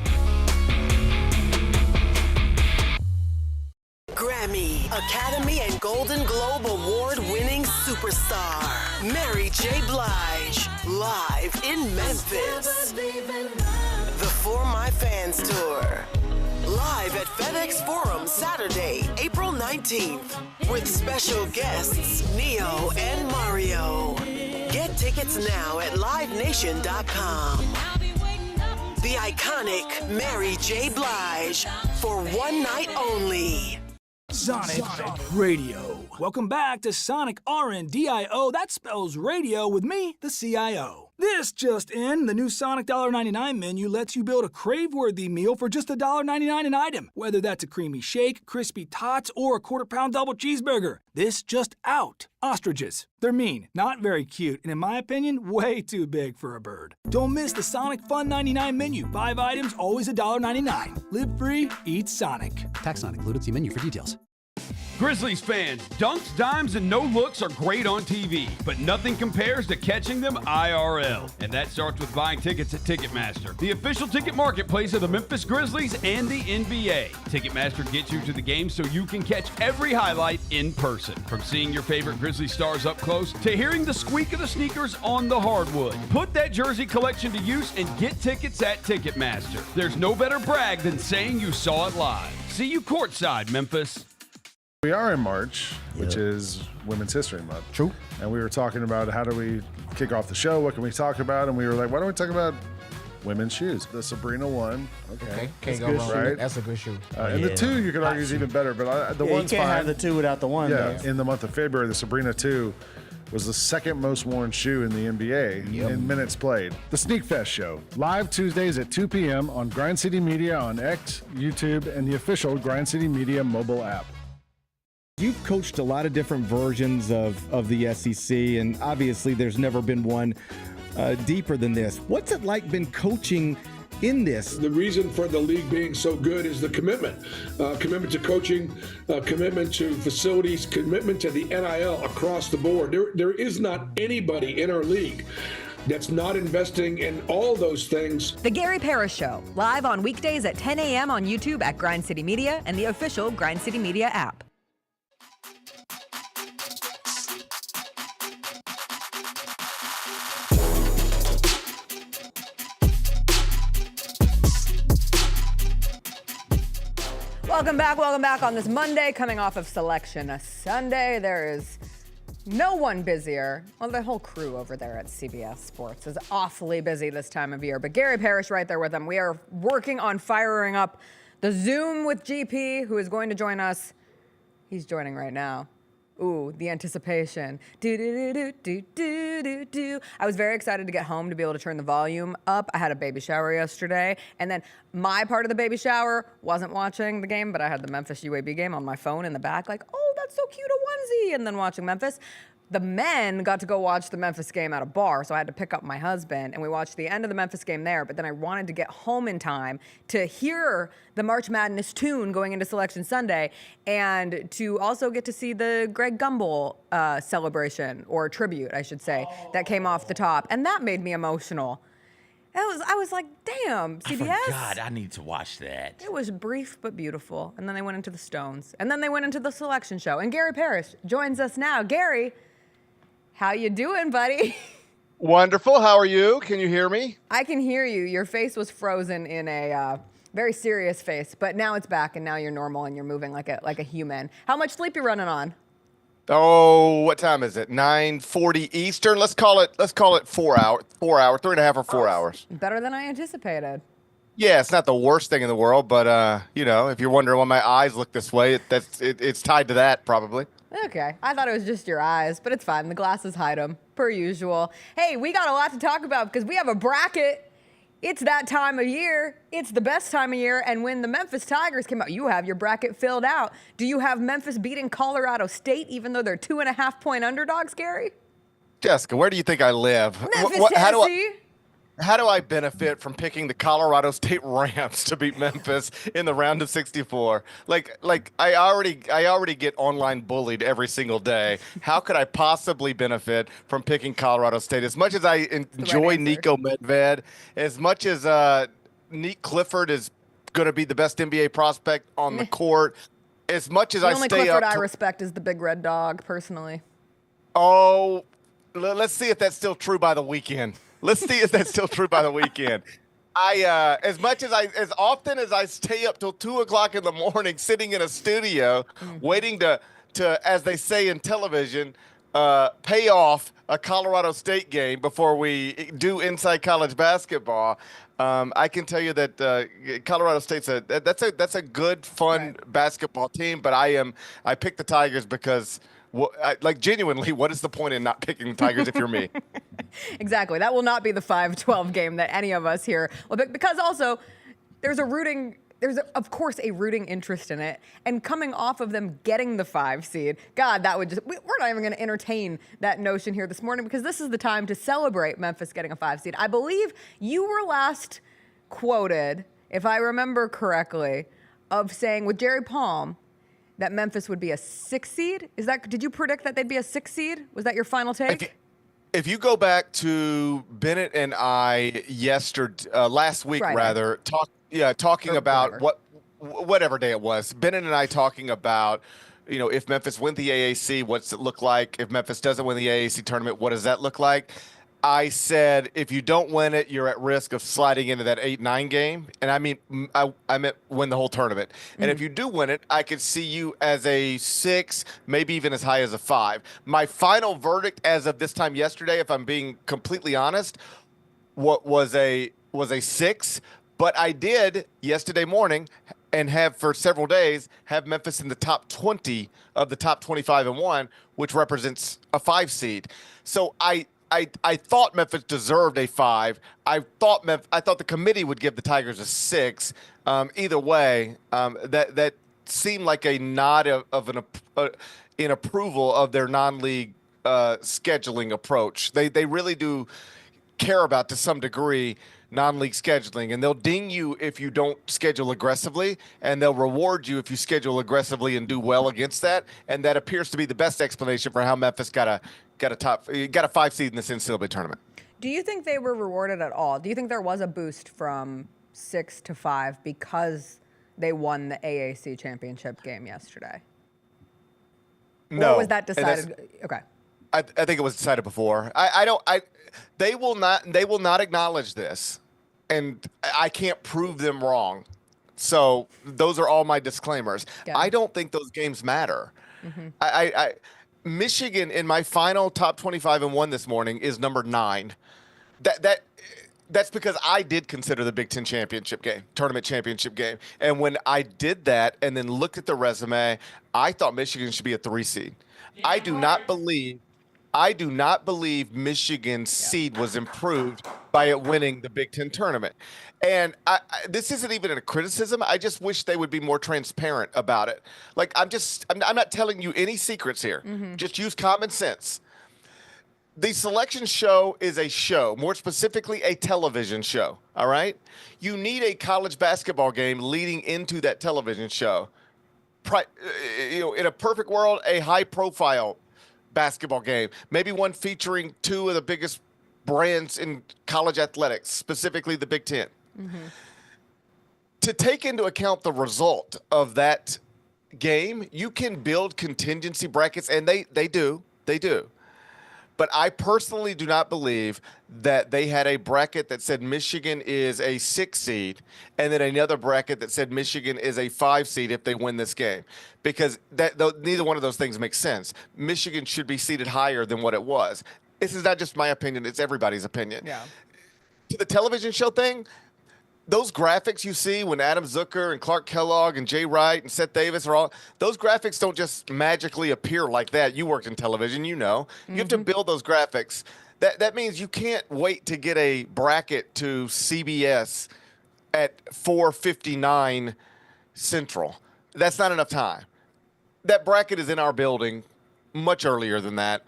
Grammy, Academy, and Golden Globe award-winning superstar, Mary J. Blige, live in Memphis. The For My Fans Tour, live at FedEx Forum Saturday, April 19th, with special guests Neo and Mario. Get tickets now at livenation.com. The iconic Mary J. Blige for one night only. Sonic Radio. Welcome back to Sonic RNDIO. That spells radio with me, the CIO. This just in, the new Sonic $1.99 menu lets you build a crave-worthy meal for just $1.99 an item, whether that's a creamy shake, crispy tots, or a quarter-pound double cheeseburger. This just out. Ostriches. They're mean, not very cute, and in my opinion, way too big for a bird. Don't miss the Sonic Fun 99 menu. 5 items, always $1.99. Live free, eat Sonic. Tax not included. See menu for details. Grizzlies fans, dunks, dimes, and no-looks are great on TV, but nothing compares to catching them IRL. And that starts with buying tickets at Ticketmaster, the official ticket marketplace of the Memphis Grizzlies and the NBA. Ticketmaster gets you to the game so you can catch every highlight in person. From seeing your favorite Grizzly stars up close to hearing the squeak of the sneakers on the hardwood. Put that jersey collection to use and get tickets at Ticketmaster. There's no better brag than saying you saw it live. See you courtside, Memphis. We are in March, which is Women's History Month. True. And we were talking about how do we kick off the show? What can we talk about? And we were like, why don't we talk about women's shoes? The Sabrina one. Okay. Can't go good, wrong. right? That's a good shoe. And the two, you could argue, is even better. But the one's you can't fine. have the two without the one. Yeah. Though. In the month of February, the Sabrina 2 was the second most worn shoe in the NBA in minutes played. The Sneak Fest Show, live Tuesdays at 2 p.m. on Grind City Media on X, YouTube, and the official Grind City Media mobile app. You've coached a lot of different versions of the SEC, and obviously there's never been one deeper than this. What's it like been coaching in this? The reason for the league being so good is the commitment. Commitment to coaching, commitment to facilities, commitment to the NIL across the board. There is not anybody in our league that's not investing in all those things. The Gary Parrish Show, live on weekdays at 10 a.m. on YouTube at Grind City Media and the official Grind City Media app. Welcome back on this Monday, coming off of Selection Sunday. There is no one busier. Well, the whole crew over there at CBS Sports is awfully busy this time of year, but Gary Parrish right there with them. We are working on firing up the Zoom with GP, who is going to join us. He's joining right now. Ooh, the anticipation. Do. I was very excited to get home to be able to turn the volume up. I had a baby shower yesterday, and then my part of the baby shower wasn't watching the game, but I had the Memphis UAB game on my phone in the back, like, oh, that's so cute, a onesie, and then watching Memphis. The men got to go watch the Memphis game at a bar, so I had to pick up my husband, and we watched the end of the Memphis game there, but then I wanted to get home in time to hear the March Madness tune going into Selection Sunday, and to also get to see the Greg Gumbel celebration, or tribute, I should say, that came off the top, and that made me emotional. I was like, damn, CBS? I forgot. I need to watch that. It was brief but beautiful, and then they went into the Stones, and then they went into the Selection Show, and Gary Parrish joins us now. Gary, how you doing, buddy? Wonderful. How are you? Can you hear me? I can hear you. Your face was frozen in a Very serious face, but now it's back, and now you're normal, and you're moving like a human. How much sleep you running on? Oh, what time is it? 9:40 Eastern. Let's call it 4 hours, 3.5 or 4 hours. Better than I anticipated. Yeah, it's not the worst thing in the world, but if you're wondering why my eyes look this way, it's tied to that probably. Okay, I thought it was just your eyes, but it's fine. The glasses hide them, per usual. Hey, we got a lot to talk about because we have a bracket. It's that time of year. It's the best time of year. And when the Memphis Tigers came out, you have your bracket filled out. Do you have Memphis beating Colorado State, even though they're 2.5-point underdogs, Gary? Jessica, where do you think I live? Memphis, Tennessee. How do I benefit from picking the Colorado State Rams to beat Memphis in the round of 64? Like I already get online bullied every single day. How could I possibly benefit from picking Colorado State? As much as I enjoy Nico Medved, as much as Nick Clifford is going to be the best NBA prospect on the court, as much as the I only stay Clifford up. I respect is the big red dog, personally. Oh, let's see if that's still true by the weekend. Let's see if that's still true by the weekend. As often as I stay up till 2:00 in the morning, sitting in a studio, waiting to, as they say in television, pay off a Colorado State game before we do Inside College Basketball. I can tell you that Colorado State's that's a good, fun basketball team. But I picked the Tigers because. Genuinely, what is the point in not picking the Tigers if you're me? Exactly. That will not be the 5-12 game that any of us here will pick, because also there's of course a rooting interest in it. And coming off of them getting the 5 seed, God, that would we're not even going to entertain that notion here this morning, because this is the time to celebrate Memphis getting a 5 seed. I believe you were last quoted, if I remember correctly, of saying with Jerry Palm that Memphis would be a 6 seed. Did you predict that they'd be a 6 seed? Was that your final take? If you go back to Bennett and I last week, talking about whatever day it was, Bennett and I talking about, if Memphis wins the AAC, what's it look like? If Memphis doesn't win the AAC tournament, what does that look like? I said, if you don't win it, you're at risk of sliding into that 8-9 game. And I meant win the whole tournament. And if you do win it, I could see you as a 6, maybe even as high as a 5. My final verdict as of this time yesterday, if I'm being completely honest, was a 6. But I did yesterday morning and have for several days have Memphis in the top 20 of the top 25 and 1, which represents a 5 seed. So I thought Memphis deserved a 5. I thought the committee would give the Tigers a 6. Either way, that seemed like a nod in approval of their non-league scheduling approach. They really do care about, to some degree, non-league scheduling, and they'll ding you if you don't schedule aggressively, and they'll reward you if you schedule aggressively and do well against that. And that appears to be the best explanation for how Memphis got a 5 seed in this NCAA tournament. Do you think they were rewarded at all? Do you think there was a boost from 6 to 5 because they won the AAC championship game yesterday? No. Or was that decided? Okay. I think it was decided before. They will not acknowledge this, and I can't prove them wrong. So those are all my disclaimers. I don't think those games matter. Mm-hmm. Michigan in my final top 25 and 1 this morning is number 9. That's because I did consider the Big Ten tournament championship game. And when I did that and then looked at the resume, I thought Michigan should be a 3 seed. Yeah. I do not believe Michigan's seed was improved by it winning the Big Ten tournament. And this isn't even a criticism. I just wish they would be more transparent about it. Like, I'm not telling you any secrets here. Mm-hmm. Just use common sense. The selection show is a show, more specifically a television show, all right? You need a college basketball game leading into that television show. In a perfect world, a high-profile basketball game, maybe one featuring 2 of the biggest brands in college athletics, specifically the Big Ten. Mm-hmm. To take into account the result of that game, you can build contingency brackets, and they do. But I personally do not believe that they had a bracket that said Michigan is a 6 seed and then another bracket that said Michigan is a 5 seed if they win this game. Because neither one of those things makes sense. Michigan should be seated higher than what it was. This is not just my opinion. It's everybody's opinion. Yeah. To the television show thing, those graphics you see when Adam Zucker and Clark Kellogg and Jay Wright and Seth Davis are all, those graphics don't just magically appear like that. You worked in television, you know. You have to build those graphics. That means you can't wait to get a bracket to CBS at 4:59 Central. That's not enough time. That bracket is in our building much earlier than that.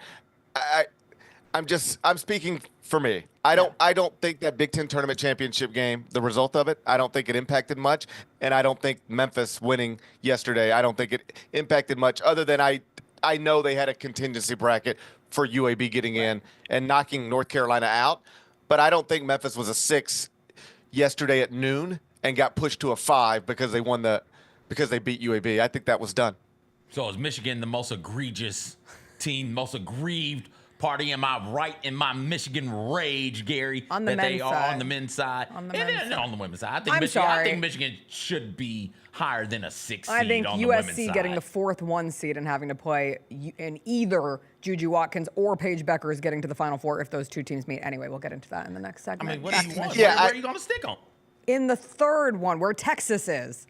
I'm speaking for me. I don't think that Big Ten tournament championship game, the result of it, I don't think it impacted much. And I don't think Memphis winning yesterday, I don't think it impacted much other than I know they had a contingency bracket for UAB getting in and knocking North Carolina out. But I don't think Memphis was a 6 yesterday at noon and got pushed to a 5 because they beat UAB. I think that was done. So is Michigan the most egregious team, most aggrieved party? Am I right in my Michigan rage, Gary? On the that men's they are side. on the men's side. On the and men's then side. on the women's side. I think Michigan should be higher than a 6 seed I think on the women's USC side. getting the 4th 1 seed and having to play in either Juju Watkins or Paige Beckers getting to the Final Four if those two teams meet. Anyway, we'll get into that in the next segment. I mean, what do you want? Yeah, Where are you going to stick on? In the 3rd one, where Texas is.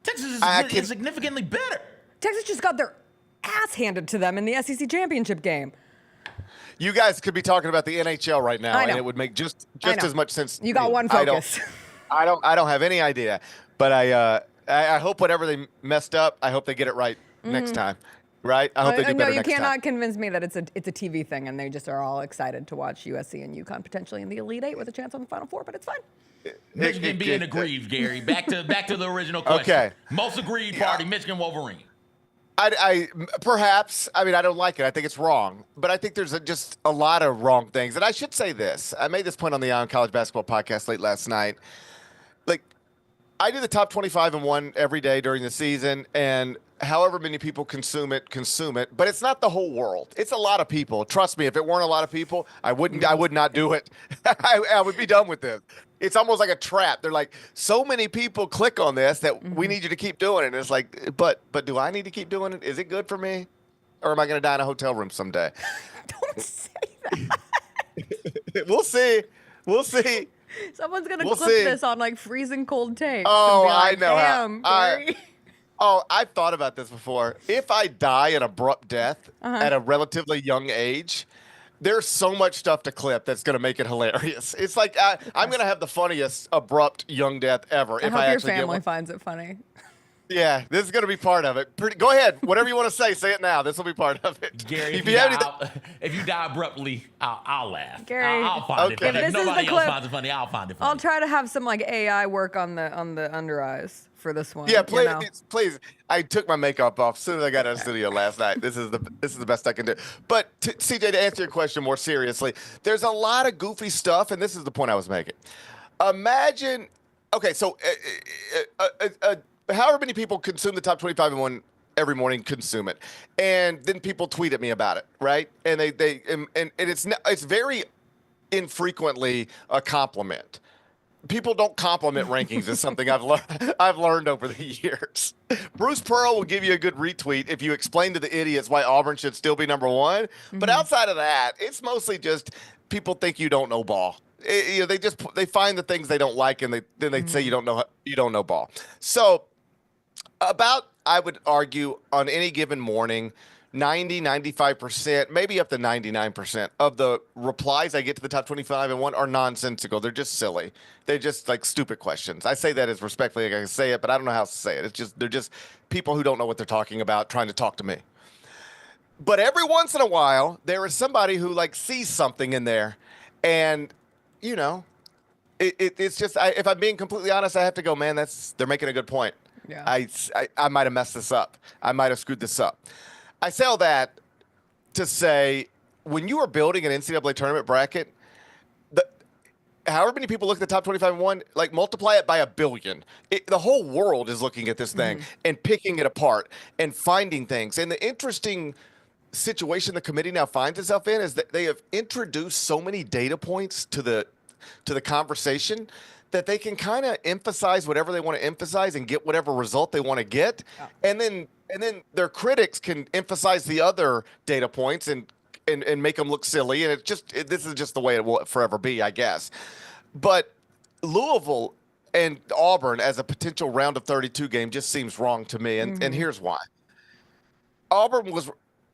Texas is significantly better. Texas just got their ass handed to them in the SEC championship game. You guys could be talking about the NHL right now, I know. and it would make just I know. as much sense. You got one focus. I don't have any idea, but I hope whatever they messed up, I hope they get it right next time. Right? I hope they do better next time. No, you cannot convince me that it's a TV thing, and they just are all excited to watch USC and UConn potentially in the Elite Eight with a chance on the Final Four. But it's fine. Michigan being aggrieved, Gary. Back to the original question. Okay. Most aggrieved party, Michigan Wolverine. Perhaps, I mean, I don't like it. I think it's wrong. But I think there's just a lot of wrong things. And I should say this. I made this point on the Ion College Basketball podcast late last night. Like, I do the top 25 and 1 every day during the season, and however many people consume it. But it's not the whole world. It's a lot of people. Trust me, if it weren't a lot of people, I would not do it. I would be done with this. It's almost like a trap. They're like, so many people click on this that we need you to keep doing it. And it's like, but do I need to keep doing it? Is it good for me? Or am I going to die in a hotel room someday? Don't say that. We'll see. We'll see. Someone's going to We'll clip see. this on like freezing cold takes. Oh, and be like, I know how. Damn, Gary. I've thought about this before. If I die an abrupt death at a relatively young age, there's so much stuff to clip that's going to make it hilarious. It's like I'm going to have the funniest abrupt young death ever. I hope your family finds it funny. Yeah, this is going to be part of it. Go ahead. Whatever you want to say it now. This will be part of it. Gary, if you die abruptly, I'll laugh. Gary, I'll find it funny. if If this is nobody the else clip, finds it funny, I'll find it funny. I'll try to have some like AI work on the under eyes for this one. Yeah, you know? please. I took my makeup off as soon as I got out of the studio last night. This is the best I can do. But CJ, to answer your question more seriously, there's a lot of goofy stuff, and this is the point I was making. Imagine, okay, so however many people consume the top 25 and 1 every morning, consume it, and then people tweet at me about it, right? And it's very infrequently a compliment. People don't compliment rankings is something I've learned over the years. Bruce Pearl will give you a good retweet if you explain to the idiots why Auburn should still be number 1. But outside of that, it's mostly just people think you don't know ball. They find the things they don't like, and then they say you don't know ball. So I would argue on any given morning, 95%, maybe up to 99% of the replies I get to the top 25 and 1 are nonsensical. They're just silly. They're just like stupid questions. I say that as respectfully as I can say it, but I don't know how else to say it. They're just people who don't know what they're talking about trying to talk to me. But every once in a while, there is somebody who like sees something in there, and it's just if I'm being completely honest, I have to go, man, they're making a good point. Yeah. I might have messed this up. I might have screwed this up. I say all that to say, when you are building an NCAA tournament bracket, however many people look at the top 25 and 1, like multiply it by 1 billion. The whole world is looking at this thing and picking it apart and finding things. And the interesting situation the committee now finds itself in is that they have introduced so many data points to the conversation that they can kind of emphasize whatever they want to emphasize and get whatever result they want to get. And then their critics can emphasize the other data points and make them look silly. And this is just the way it will forever be, I guess. But Louisville and Auburn as a potential round of 32 game just seems wrong to me. And here's why. Auburn was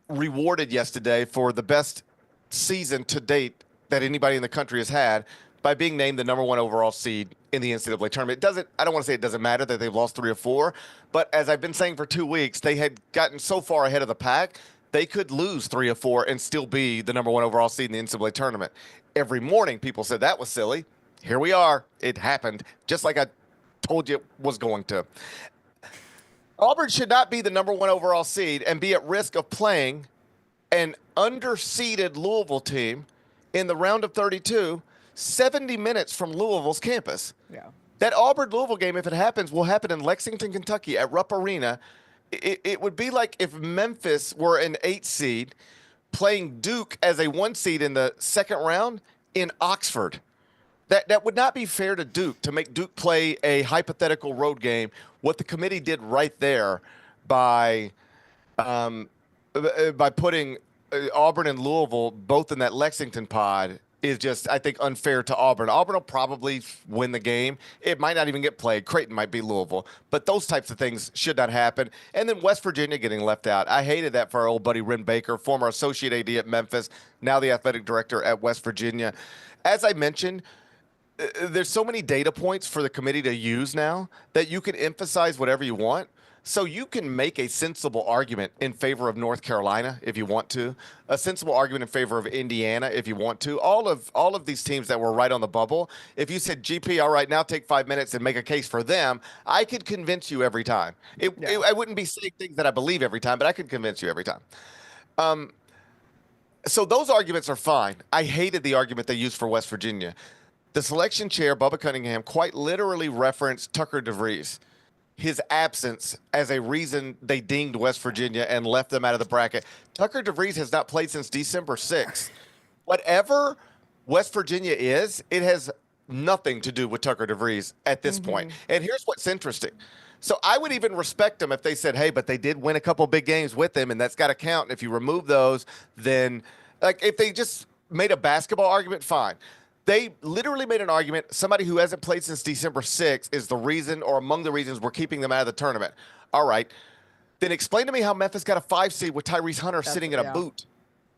rewarded yesterday for the best season to date that anybody in the country has had by being named the number 1 overall seed in the NCAA tournament. I don't want to say it doesn't matter that they've lost 3 or 4, but as I've been saying for 2 weeks, they had gotten so far ahead of the pack, they could lose 3 or 4 and still be the number 1 overall seed in the NCAA tournament. Every morning, people said that was silly. Here we are. It happened, just like I told you it was going to. Auburn should not be the number 1 overall seed and be at risk of playing an underseeded Louisville team in the round of 32, 70 minutes from Louisville's campus. Yeah. That Auburn-Louisville game, if it happens, will happen in Lexington, Kentucky at Rupp Arena. It would be like if Memphis were an 8 seed playing Duke as a 1 seed in the second round in Oxford. That would not be fair to Duke, to make Duke play a hypothetical road game. What the committee did right there by putting Auburn and Louisville both in that Lexington pod is just, I think, unfair to Auburn. Auburn will probably win the game. It might not even get played. Creighton might beat Louisville. But those types of things should not happen. And then West Virginia getting left out. I hated that for our old buddy Ren Baker, former associate AD at Memphis, now the athletic director at West Virginia. As I mentioned, there's so many data points for the committee to use now that you can emphasize whatever you want. So you can make a sensible argument in favor of North Carolina if you want to, a sensible argument in favor of Indiana if you want to. All of these teams that were right on the bubble, if you said, GP, all right, now take 5 minutes and make a case for them, I could convince you every time. I wouldn't be saying things that I believe every time, but I could convince you every time. So those arguments are fine. I hated the argument they used for West Virginia. The selection chair, Bubba Cunningham, quite literally referenced Tucker DeVries, his absence as a reason they dinged West Virginia and left them out of the bracket. Tucker DeVries has not played since December 6th. Whatever West Virginia is, it has nothing to do with Tucker DeVries at this point. And here's what's interesting. So I would even respect them if they said, hey, but they did win a couple big games with him, and that's got to count. And if you remove those, then, like, if they just made a basketball argument, fine. They literally made an argument. Somebody who hasn't played since December 6th is the reason or among the reasons we're keeping them out of the tournament. All right. Then explain to me how Memphis got a 5 seed with Tyrese Hunter sitting in a boot.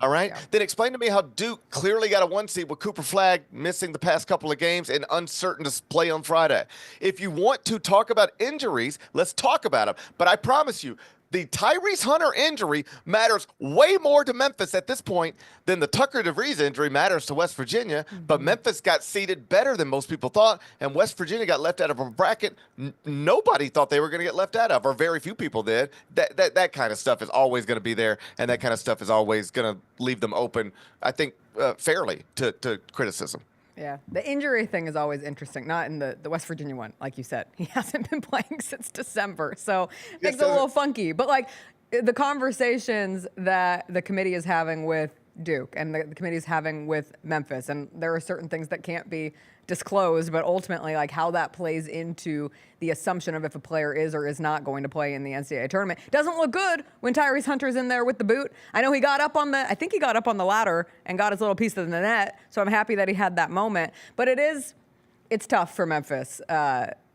All right. Yeah. Then explain to me how Duke clearly got a 1 seed with Cooper Flagg missing the past couple of games and uncertain to play on Friday. If you want to talk about injuries, let's talk about them. But I promise you, the Tyrese Hunter injury matters way more to Memphis at this point than the Tucker DeVries injury matters to West Virginia. But Memphis got seeded better than most people thought, and West Virginia got left out of a bracket nobody thought they were going to get left out of, or very few people did. That kind of stuff is always going to be there, and that kind of stuff is always going to leave them open, I think, fairly to criticism. Yeah, the injury thing is always interesting. Not in the West Virginia one, like you said. He hasn't been playing since December, so it makes it a little funky. But like the conversations that the committee is having with Duke and the committee is having with Memphis, and there are certain things that can't be disclosed, but ultimately like how that plays into the assumption of if a player is or is not going to play in the NCAA tournament. Doesn't look good when Tyrese Hunter's in there with the boot. I know he got up on I think he got up on the ladder and got his little piece of the net, so I'm happy that he had that moment. But it's tough for Memphis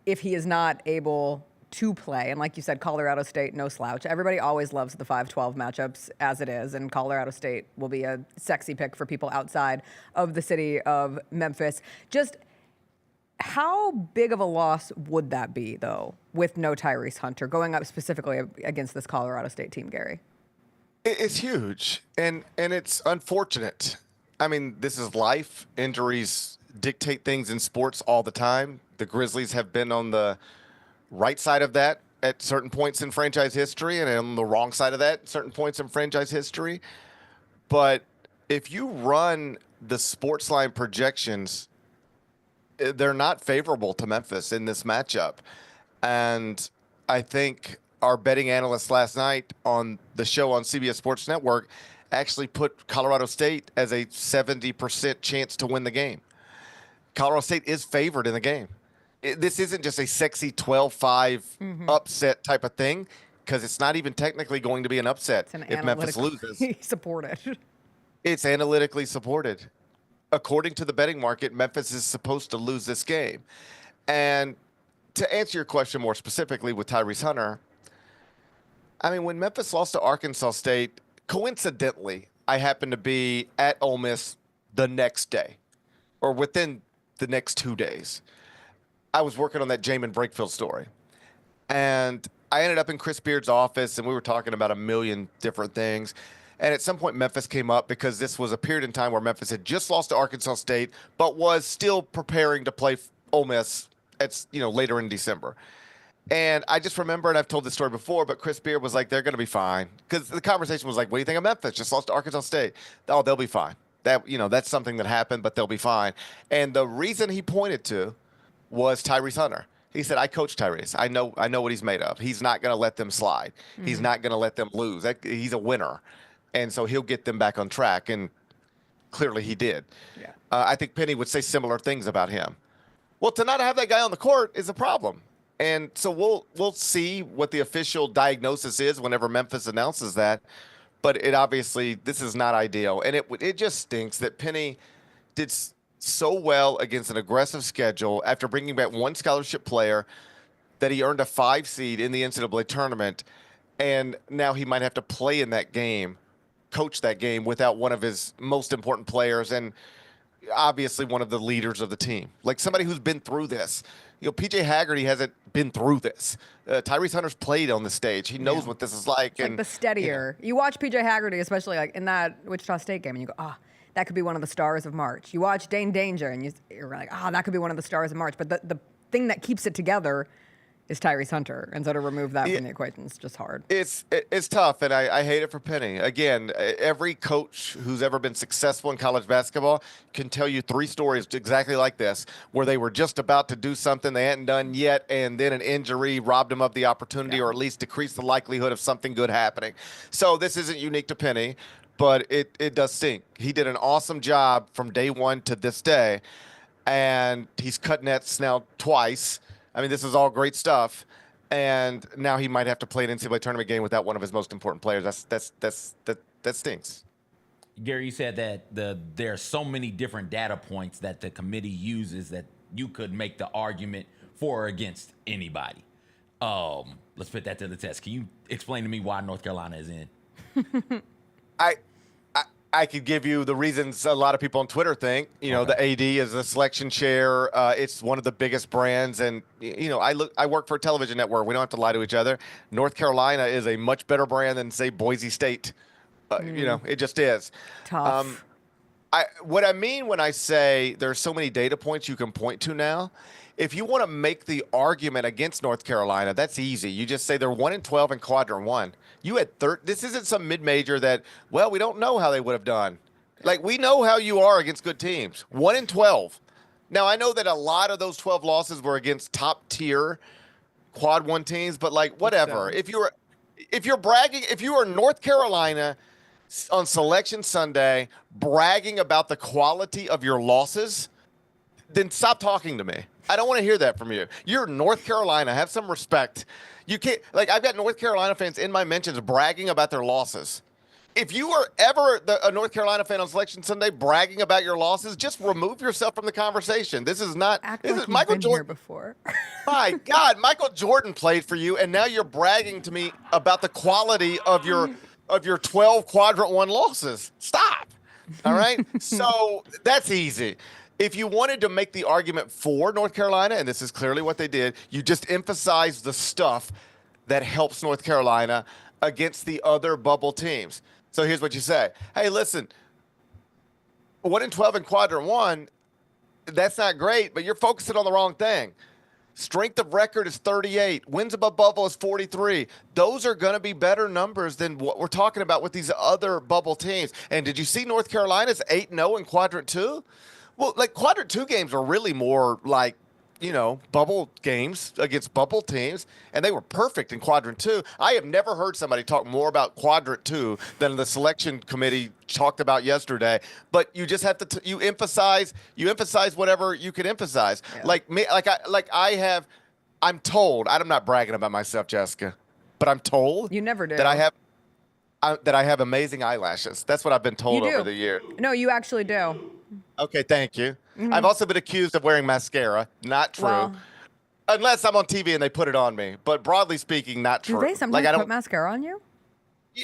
if he is not able to play. And like you said, Colorado State, no slouch. Everybody always loves the 5-12 matchups as it is, and Colorado State will be a sexy pick for people outside of the city of Memphis. Just how big of a loss would that be, though, with no Tyrese Hunter going up specifically against this Colorado State team, Gary? It's huge, and it's unfortunate. I mean, this is life. Injuries dictate things in sports all the time. The Grizzlies have been on the right side of that at certain points in franchise history and on the wrong side of that at certain points in franchise history. But if you run the sports line projections, they're not favorable to Memphis in this matchup. And I think our betting analyst last night on the show on CBS Sports Network actually put Colorado State as a 70% chance to win the game. Colorado State is favored in the game. This isn't just a sexy 12-5 upset type of thing, because it's not even technically going to be an upset if Memphis loses. Supported. It's analytically supported. According to the betting market, Memphis is supposed to lose this game. And to answer your question more specifically with Tyrese Hunter, I mean, when Memphis lost to Arkansas State, coincidentally, I happened to be at Ole Miss the next day or within the next 2 days. I was working on that Jamin Brakefield story. And I ended up in Chris Beard's office, and we were talking about a million different things. And at some point, Memphis came up because this was a period in time where Memphis had just lost to Arkansas State, but was still preparing to play Ole Miss at, later in December. And I just remember, and I've told this story before, but Chris Beard was like, they're going to be fine. Because the conversation was like, what do you think of Memphis? Just lost to Arkansas State. Oh, they'll be fine. That's something that happened, but they'll be fine. And the reason he pointed to was Tyrese Hunter. He said, I coach Tyrese. I know what he's made of. He's not going to let them slide. He's not going to let them lose. He's a winner. And so he'll get them back on track. And clearly he did. Yeah. I think Penny would say similar things about him. Well, to not have that guy on the court is a problem. And so we'll see what the official diagnosis is whenever Memphis announces that. But it obviously, this is not ideal. And it just stinks that Penny did so well against an aggressive schedule after bringing back one scholarship player that he earned a 5 seed in the NCAA tournament. And now he might have to play in that game, coach that game without one of his most important players and obviously one of the leaders of the team. Like somebody who's been through this. PJ Haggerty hasn't been through this. Tyrese Hunter's played on the stage. He knows what this is like. It's like the steadier. You watch PJ Haggerty, especially like in that Wichita State game, and you go, that could be one of the stars of March. You watch Dane Danger, and you're like, that could be one of the stars of March. But the thing that keeps it together is Tyrese Hunter. And so to remove that from the equation is just hard. It's tough, and I hate it for Penny. Again, every coach who's ever been successful in college basketball can tell you 3 stories exactly like this, where they were just about to do something they hadn't done yet, and then an injury robbed them of the opportunity or at least decreased the likelihood of something good happening. So this isn't unique to Penny, but it does stink. He did an awesome job from day one to this day, and he's cut nets now twice. I mean, this is all great stuff, and now he might have to play an NCAA tournament game without one of his most important players. That stinks. Gary, you said that there are so many different data points that the committee uses that you could make the argument for or against anybody. Let's put that to the test. Can you explain to me why North Carolina is in? I could give you the reasons a lot of people on Twitter think. The AD is the selection chair. It's one of the biggest brands, and I work for a television network. We don't have to lie to each other. North Carolina is a much better brand than say Boise State. It just is. Tough. What I mean when I say there's so many data points you can point to now, if you want to make the argument against North Carolina, that's easy. You just say they're 1-12 in quadrant 1. You had this isn't some mid-major that, we don't know how they would have done. Like, we know how you are against good teams. 1-12. Now, I know that a lot of those 12 losses were against top-tier quad 1 teams, but whatever. If you're bragging, if you are North Carolina on Selection Sunday bragging about the quality of your losses, then stop talking to me. I don't want to hear that from you. You're North Carolina. Have some respect. You can't, I've got North Carolina fans in my mentions bragging about their losses. If you are ever a North Carolina fan on Selection Sunday bragging about your losses, just remove yourself from the conversation. This is not. This is Michael Jordan. Before. My God, Michael Jordan played for you, and now you're bragging to me about the quality of your 12 quadrant 1 losses. Stop. All right. So that's easy. If you wanted to make the argument for North Carolina, and this is clearly what they did, you just emphasize the stuff that helps North Carolina against the other bubble teams. So here's what you say. Hey, listen, 1-12 in quadrant 1, that's not great, but you're focusing on the wrong thing. Strength of record is 38. Wins above bubble is 43. Those are going to be better numbers than what we're talking about with these other bubble teams. And did you see North Carolina's 8-0 in quadrant 2? Well, quadrant 2 games are really more like bubble games against bubble teams, and they were perfect in quadrant 2. I have never heard somebody talk more about quadrant 2 than the selection committee talked about yesterday. But you just have to you emphasize whatever you can emphasize. Yeah. I'm told. I'm not bragging about myself, Jessica, but I'm told you never do that I have amazing eyelashes. That's what I've been told over the year. No, you actually do. Okay, thank you. Mm-hmm. I've also been accused of wearing mascara. Not true. Well, unless I'm on TV and they put it on me. But broadly speaking, not true. Do they sometimes put mascara on you?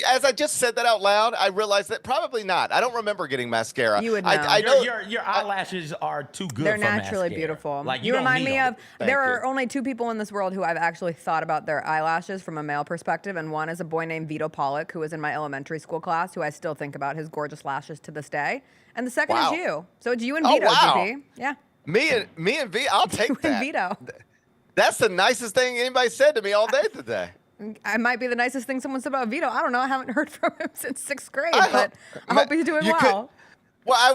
As I just said that out loud, I realized that probably not. I don't remember getting mascara. You would know. I know your eyelashes are too good. They're for naturally mascara. beautiful. Like you remind me of. There you. are only 2 people in this world who I've actually thought about their eyelashes from a male perspective, and one is a boy named Vito Pollock, who was in my elementary school class, who I still think about his gorgeous lashes to this day. And the second is you. So it's you and Vito, GP. Yeah. Me and Vito. I'll take you that. And Vito. That's the nicest thing anybody said to me all day today. I might be the nicest thing someone said about Vito. I don't know. I haven't heard from him since 6th grade, but I hope he's doing well.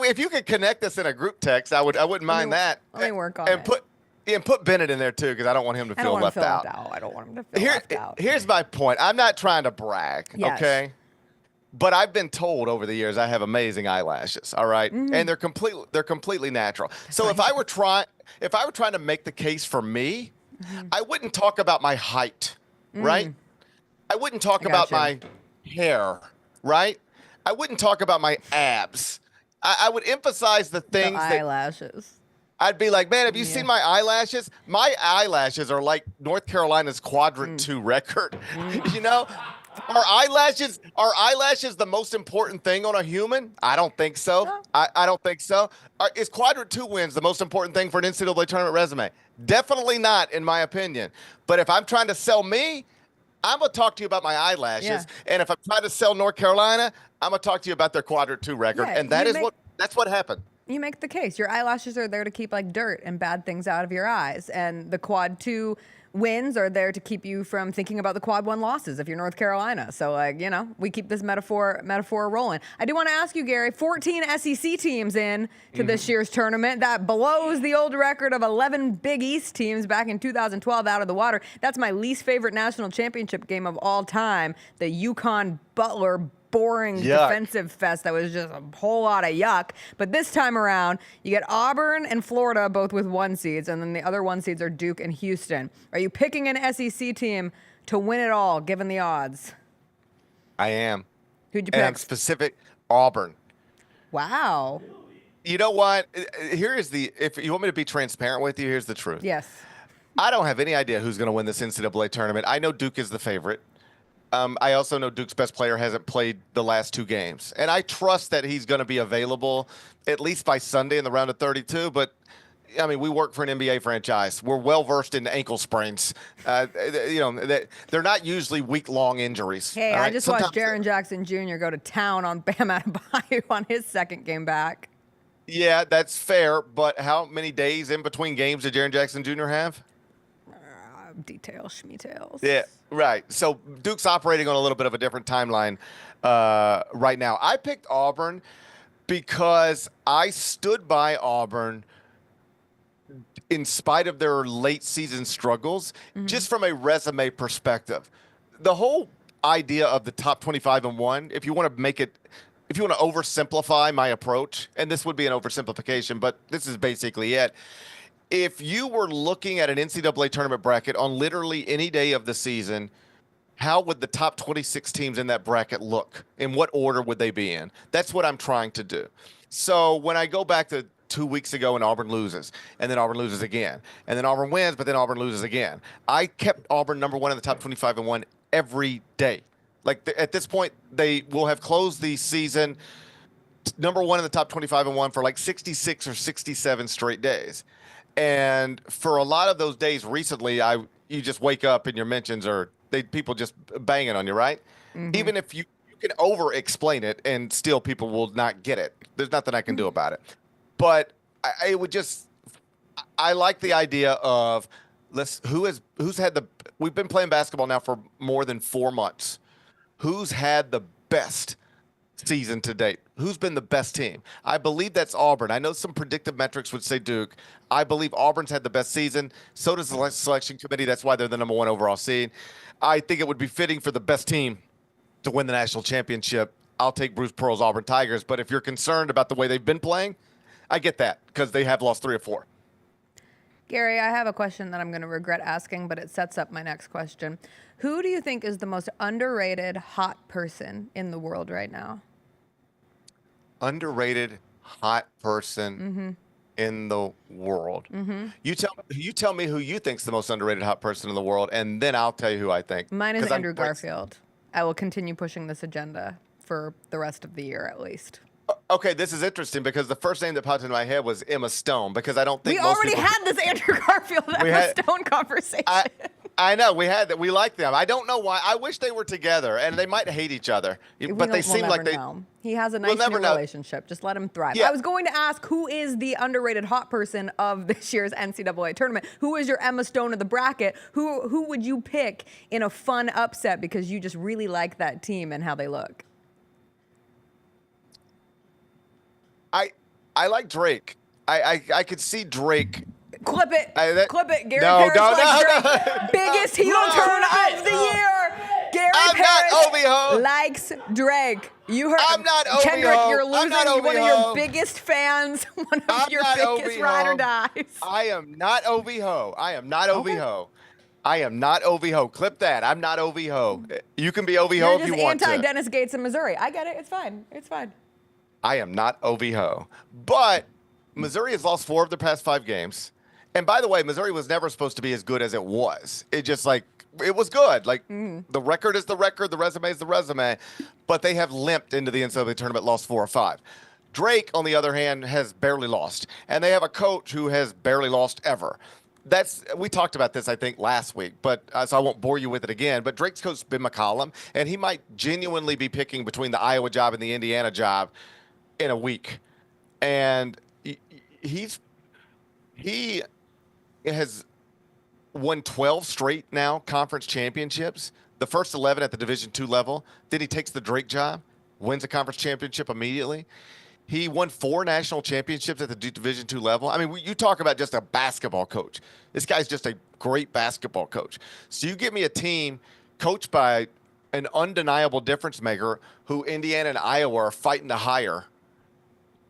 If you could connect us in a group text, I wouldn't mind that. Let me work on it. And put Bennett in there too, because I don't want him to feel left out. I don't want him to feel left out. Here's my point. I'm not trying to brag, okay? But I've been told over the years I have amazing eyelashes. All right? Mm-hmm. And they're completely natural. So if I were trying to make the case for me, I wouldn't talk about my height, right? I wouldn't talk about my hair, right? I wouldn't talk about my abs. I would emphasize the things eyelashes. I'd be like, man, have you seen my eyelashes? My eyelashes are like North Carolina's quadrant 2 record. You know? Are eyelashes the most important thing on a human? I don't think so. No. I don't think so. Is quadrant 2 wins the most important thing for an NCAA tournament resume? Definitely not, in my opinion. But if I'm trying to sell me, I'm going to talk to you about my eyelashes. Yeah. And if I'm trying to sell North Carolina, I'm going to talk to you about their quadrant 2 record. Yeah, and that's what happened. You make the case. Your eyelashes are there to keep like dirt and bad things out of your eyes. And the quad 2 wins are there to keep you from thinking about the quad 1 losses if you're North Carolina. So we keep this metaphor rolling. I do want to ask you, Gary, 14 SEC teams in to this year's tournament. That blows the old record of 11 Big East teams back in 2012 out of the water. That's my least favorite national championship game of all time. The UConn Butler boring defensive fest that was just a whole lot of yuck. But this time around, you get Auburn and Florida both with 1 seeds, and then the other 1 seeds are Duke and Houston. Are you picking an SEC team to win it all, given the odds? I am. Who'd you pick? And I'm specific, Auburn. Wow. You know what? If you want me to be transparent with you, here's the truth. Yes. I don't have any idea who's going to win this NCAA tournament. I know Duke is the favorite. I also know Duke's best player hasn't played the last 2 games. And I trust that he's going to be available at least by Sunday in the round of 32. But, I mean, we work for an NBA franchise. We're well-versed in ankle sprains. They're not usually week-long injuries. Hey, I just watched Jaren Jackson Jr. go to town on Bam Adebayo on his 2nd game back. Yeah, that's fair. But how many days in between games did Jaren Jackson Jr. have? Details, schmetails. Yeah, right. So Duke's operating on a little bit of a different timeline right now. I picked Auburn because I stood by Auburn in spite of their late season struggles, just from a resume perspective. The whole idea of the top 25-1, if you want to oversimplify my approach, and this would be an oversimplification, but this is basically it. If you were looking at an NCAA tournament bracket on literally any day of the season, how would the top 26 teams in that bracket look? In what order would they be in? That's what I'm trying to do. So when I go back to 2 weeks ago and Auburn loses, and then Auburn loses again, and then Auburn wins, but then Auburn loses again, I kept Auburn number 1 in the top 25-1 every day. Like at this point, they will have closed the season number 1 in the top 25-1 for like 66 or 67 straight days. And for a lot of those days recently, you just wake up and your mentions are people just banging on you, right? Mm-hmm. Even if you can over-explain it and still people will not get it. There's nothing I can do about it. But I like the idea of we've been playing basketball now for more than 4 months. Who's had the best season to date? who's been the best team? I believe that's Auburn. I know some predictive metrics would say Duke. I believe Auburn's had the best season. So does the selection committee. That's why they're the number 1 overall seed. I think it would be fitting for the best team to win the national championship. I'll take Bruce Pearl's Auburn Tigers. But if you're concerned about the way they've been playing, I get that because they have lost 3 or 4. Gary, I have a question that I'm going to regret asking, but it sets up my next question. Who do you think is the most underrated hot person in the world right now? Underrated hot person in the world. You tell me who you think's the most underrated hot person in the world, and then I'll tell you who I think. Mine is Andrew Garfield. I will continue pushing this agenda for the rest of the year at least. Okay, this is interesting because the first name that popped into my head was Emma Stone because I don't think we already had this Andrew Garfield Emma Stone conversation. I know we had that. We like them. I don't know why. I wish they were together, and they might hate each other, but they seem like they. Know. He has a nice new relationship. Just let him thrive. Yeah. I was going to ask who is the underrated hot person of this year's NCAA tournament. Who is your Emma Stone of the bracket? Who would you pick in a fun upset because you just really like that team and how they look? I like Drake. I could see Drake. Clip it. Clip it. Gary No, Parrish likes Drake. Biggest heel turn of the year. Gary Parrish likes Drake. You heard Kendrick, you're losing one of your biggest fans, one of your biggest ride or dies. I am not OVO. I am not OVO. I am not OVO. Clip that. I'm not OVO. You can be OVO if you want to. You're just anti-Dennis Gates in Missouri. I get it. It's fine. It's fine. I am not OVO. But Missouri has lost 4 of their past 5 games. And by the way, Missouri was never supposed to be as good as it was. It just it was good. The record is the record, the resume is the resume. But they have limped into the NCAA tournament, lost 4 or 5. Drake, on the other hand, has barely lost. And they have a coach who has barely lost ever. We talked about this, I think, last week, but so I won't bore you with it again. But Drake's coach, Ben McCollum, and he might genuinely be picking between the Iowa job and the Indiana job in a week. And he has won 12 straight now conference championships, the first 11 at the Division II level. Then he takes the Drake job, wins a conference championship immediately. He won 4 national championships at the Division II level. I mean, you talk about just a basketball coach. This guy's just a great basketball coach. So you give me a team coached by an undeniable difference maker who Indiana and Iowa are fighting to hire.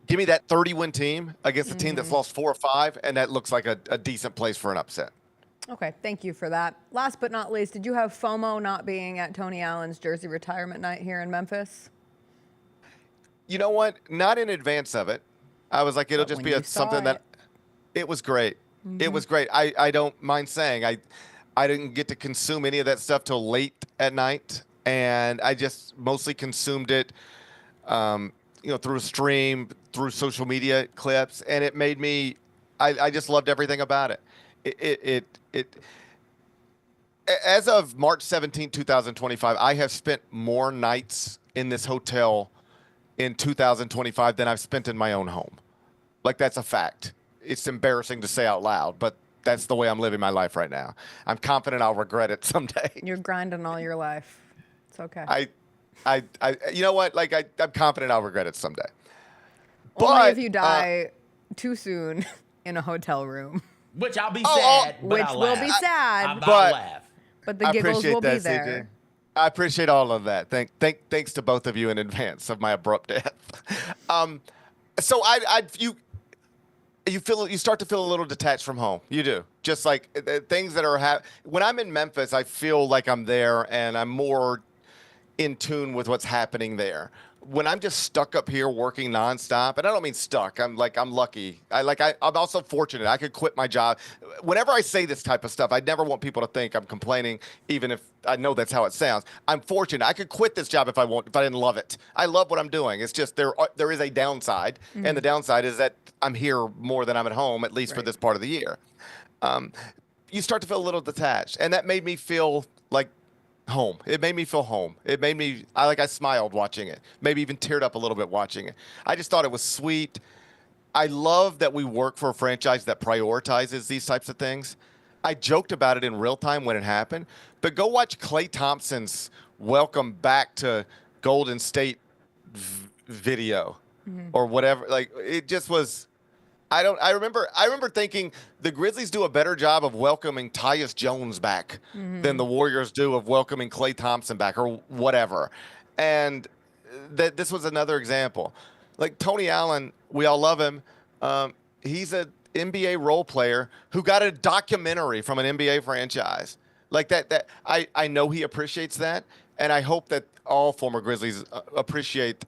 Give me that 30-win team against a team that's lost 4 or 5, and that looks like a decent place for an upset. Okay, thank you for that. Last but not least, did you have FOMO not being at Tony Allen's jersey retirement night here in Memphis? You know what? Not in advance of it. I was like, it'll just be something that it was great. It was great. I don't mind saying I didn't get to consume any of that stuff till late at night, and I just mostly consumed it through a stream, through social media clips, and it made me I just loved everything about it. It as of March 17, 2025, I have spent more nights in this hotel in 2025 than I've spent in my own home. Like, that's a fact. It's embarrassing to say out loud, but that's the way I'm living my life right now. I'm confident I'll regret it someday. You're grinding all your life. It's okay. I you know what? Like, I'm confident I'll regret it someday. Only if you die too soon in a hotel room. Which I'll be sad. But which I'll will laugh. be sad. I'll laugh. But the giggles will be there. CJ. I appreciate all of that. Thanks to both of you in advance of my abrupt death. So you start to feel a little detached from home. You do. Just like things that are when I'm in Memphis, I feel like I'm there and I'm more in tune with what's happening there. When I'm just stuck up here working nonstop, and I don't mean stuck. I'm lucky. I'm also fortunate. I could quit my job. Whenever I say this type of stuff, I never want people to think I'm complaining, even if I know that's how it sounds. I'm fortunate. I could quit this job if I didn't love it. I love what I'm doing. It's just there is a downside, and the downside is that I'm here more than I'm at home, at least for this part of the year. You start to feel a little detached, and that made me feel like home. It made me feel home. It made me, I smiled watching it, maybe even teared up a little bit watching it. I just thought it was sweet. I love that we work for a franchise that prioritizes these types of things. I joked about it in real time when it happened, but go watch Klay Thompson's welcome back to Golden State video. or whatever. Like it just was. I remember thinking the Grizzlies do a better job of welcoming Tyus Jones back than the Warriors do of welcoming Klay Thompson back or whatever. And this was another example. Like Tony Allen, we all love him. He's an NBA role player who got a documentary from an NBA franchise. Like that I know he appreciates that, and I hope that all former Grizzlies appreciate.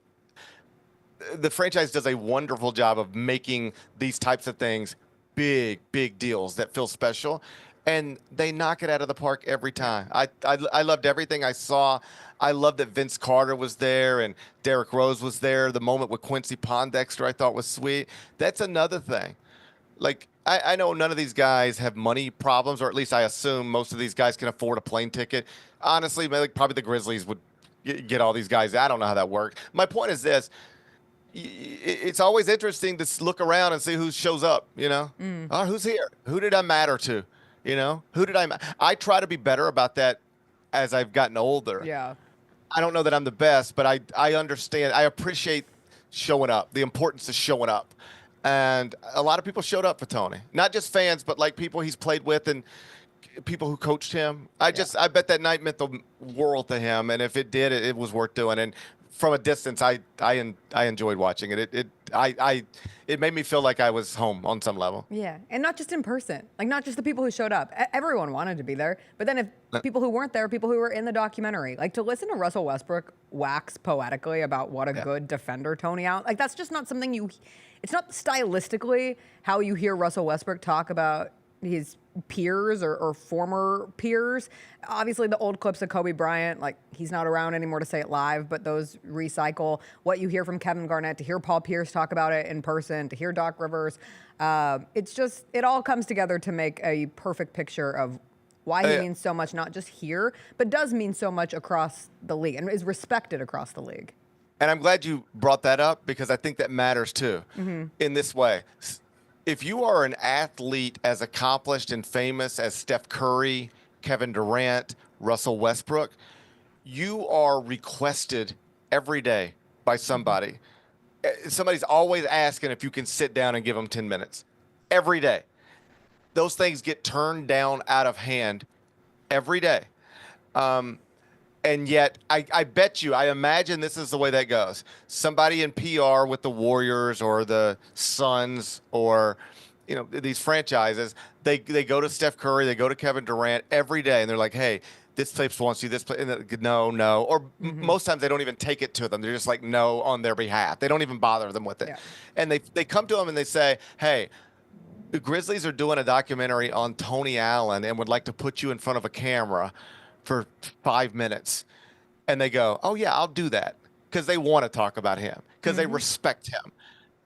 The franchise does a wonderful job of making these types of things big deals that feel special, and they knock it out of the park every time. I loved everything I saw. I loved that Vince Carter was there and Derrick Rose was there. The moment with Quincy Pondexter I thought was sweet. That's another thing. Like, I know none of these guys have money problems, or at least I assume most of these guys can afford a plane ticket. Honestly, probably the Grizzlies would get all these guys. I don't know how that worked. My point is this. It's always interesting to look around and see who shows up, Oh, who's here? Who did I matter to? Who did I try to be better about that as I've gotten older. Yeah. I don't know that I'm the best, but I understand. I appreciate showing up, the importance of showing up. And a lot of people showed up for Tony, not just fans, but like people he's played with and people who coached him. I bet that night meant the world to him. And if it did, it was worth doing. And from a distance, I enjoyed watching it. It made me feel like I was home on some level. Yeah, and not just in person, like not just the people who showed up. Everyone wanted to be there, but then if people who weren't there, people who were in the documentary, like to listen to Russell Westbrook wax poetically about what a good defender Tony Allen, like that's just not something it's not stylistically how you hear Russell Westbrook talk about his peers or former peers. Obviously the old clips of Kobe Bryant, like he's not around anymore to say it live, but those recycle what you hear from Kevin Garnett, to hear Paul Pierce talk about it in person, to hear Doc Rivers. It all comes together to make a perfect picture of why he means so much, not just here, but does mean so much across the league and is respected across the league. And I'm glad you brought that up because I think that matters too in this way. If you are an athlete as accomplished and famous as Steph Curry, Kevin Durant, Russell Westbrook, you are requested every day by somebody. Somebody's always asking if you can sit down and give them 10 minutes. Every day. Those things get turned down out of hand every day. And yet, I bet you, I imagine this is the way that goes. Somebody in PR with the Warriors or the Suns or, these franchises, they go to Steph Curry, they go to Kevin Durant every day, and they're like, hey, this place wants you, this place, no. Or most times they don't even take it to them. They're just like, no, on their behalf. They don't even bother them with it. Yeah. And they come to them and they say, hey, the Grizzlies are doing a documentary on Tony Allen and would like to put you in front of a camera for 5 minutes. And they go, oh yeah, I'll do that. Because they want to talk about him, because they respect him.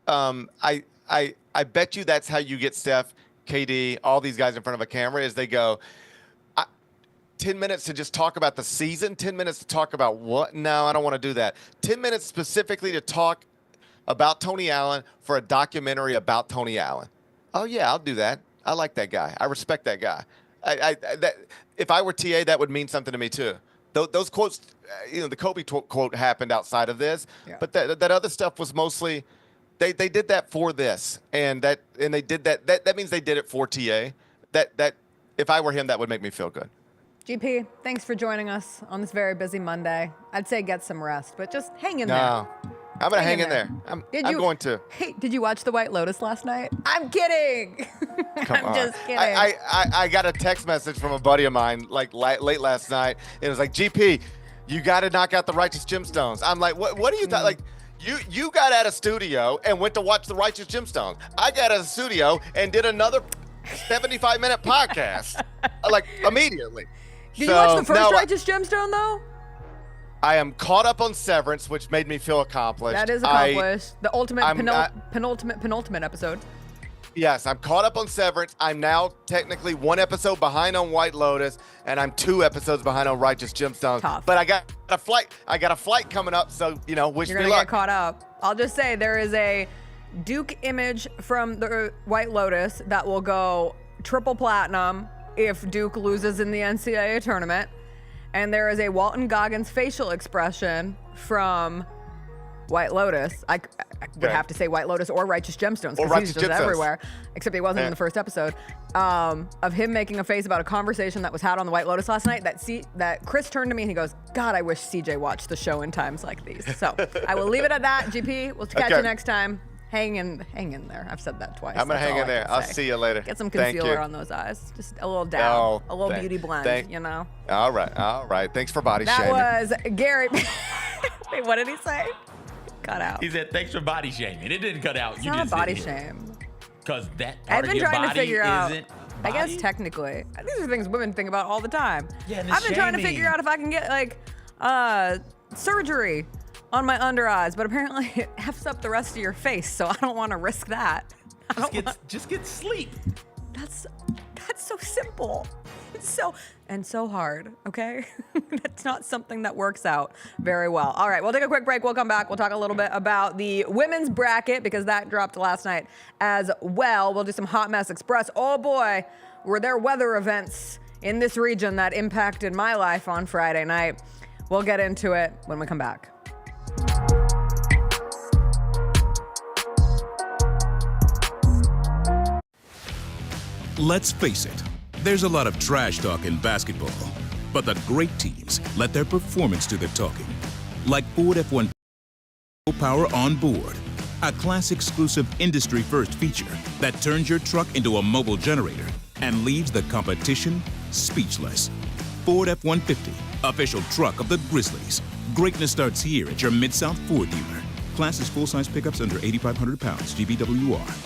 I bet you that's how you get Steph, KD, all these guys in front of a camera, is they go, 10 minutes to just talk about the season, 10 minutes to talk about what? No, I don't want to do that. 10 minutes specifically to talk about Tony Allen for a documentary about Tony Allen. Oh yeah, I'll do that. I like that guy. I respect that guy. If I were TA, that would mean something to me too. Those quotes, the Kobe quote happened outside of this, but that other stuff was mostly they did that for this, and they did that. That means they did it for TA. That if I were him, that would make me feel good. GP, thanks for joining us on this very busy Monday. I'd say get some rest, but just hang in there. No, I'm gonna hang in there. I'm going to. Hey, did you watch The White Lotus last night? I'm kidding. I'm just kidding. I got a text message from a buddy of mine like late last night. It was like, GP, you got to knock out The Righteous Gemstones. I'm like, what are you like? You got out of studio and went to watch The Righteous Gemstones. I got out of studio and did another 75-minute podcast like immediately. Did you watch the first Righteous Gemstone though? I am caught up on Severance, which made me feel accomplished. That is accomplished. The ultimate penultimate episode. Yes, I'm caught up on Severance. I'm now technically 1 episode behind on White Lotus, and I'm 2 episodes behind on Righteous Gemstones. Tough. But I got a flight coming up, so wish me luck. You're gonna get caught up. I'll just say there is a Duke image from the White Lotus that will go triple platinum if Duke loses in the NCAA tournament. And there is a Walton Goggins facial expression from White Lotus. I would have to say White Lotus or Righteous Gemstones because he's just everywhere, except he wasn't in the first episode, of him making a face about a conversation that was had on the White Lotus last night that Chris turned to me and he goes, God, I wish CJ watched the show in times like these. So I will leave it at that. GP, we'll catch you next time. Hang in there. I've said that twice. I'm going to hang in there. I'll see you later. Get some concealer on those eyes. Just a little down. A little beauty blend, you know? All right. Thanks for body shaming. That was Gary. Wait, what did he say? Cut out. He said, thanks for body shaming. It didn't cut out. It's not a body shame. Because that part I've of been your trying to body figure out. isn't I guess body? technically. These are things women think about all the time. Yeah, and I've been trying to shaming. figure out if I can get surgery on my under eyes, but apparently it F's up the rest of your face, so I don't want to risk that. Just get sleep. That's so simple. It's so hard, okay? That's not something that works out very well. All right, we'll take a quick break. We'll come back. We'll talk a little bit about the women's bracket because that dropped last night as well. We'll do some Hot Mess Express. Oh boy, were there weather events in this region that impacted my life on Friday night. We'll get into it when we come back. Let's face it, there's a lot of trash talk in basketball, but the great teams let their performance do the talking. Like Ford F-1 Power on Board, a class-exclusive industry-first feature that turns your truck into a mobile generator and leaves the competition speechless. Ford F-150, official truck of the Grizzlies. Greatness starts here at your Mid-South Ford dealer. Class is full-size pickups under 8,500 pounds, GVWR.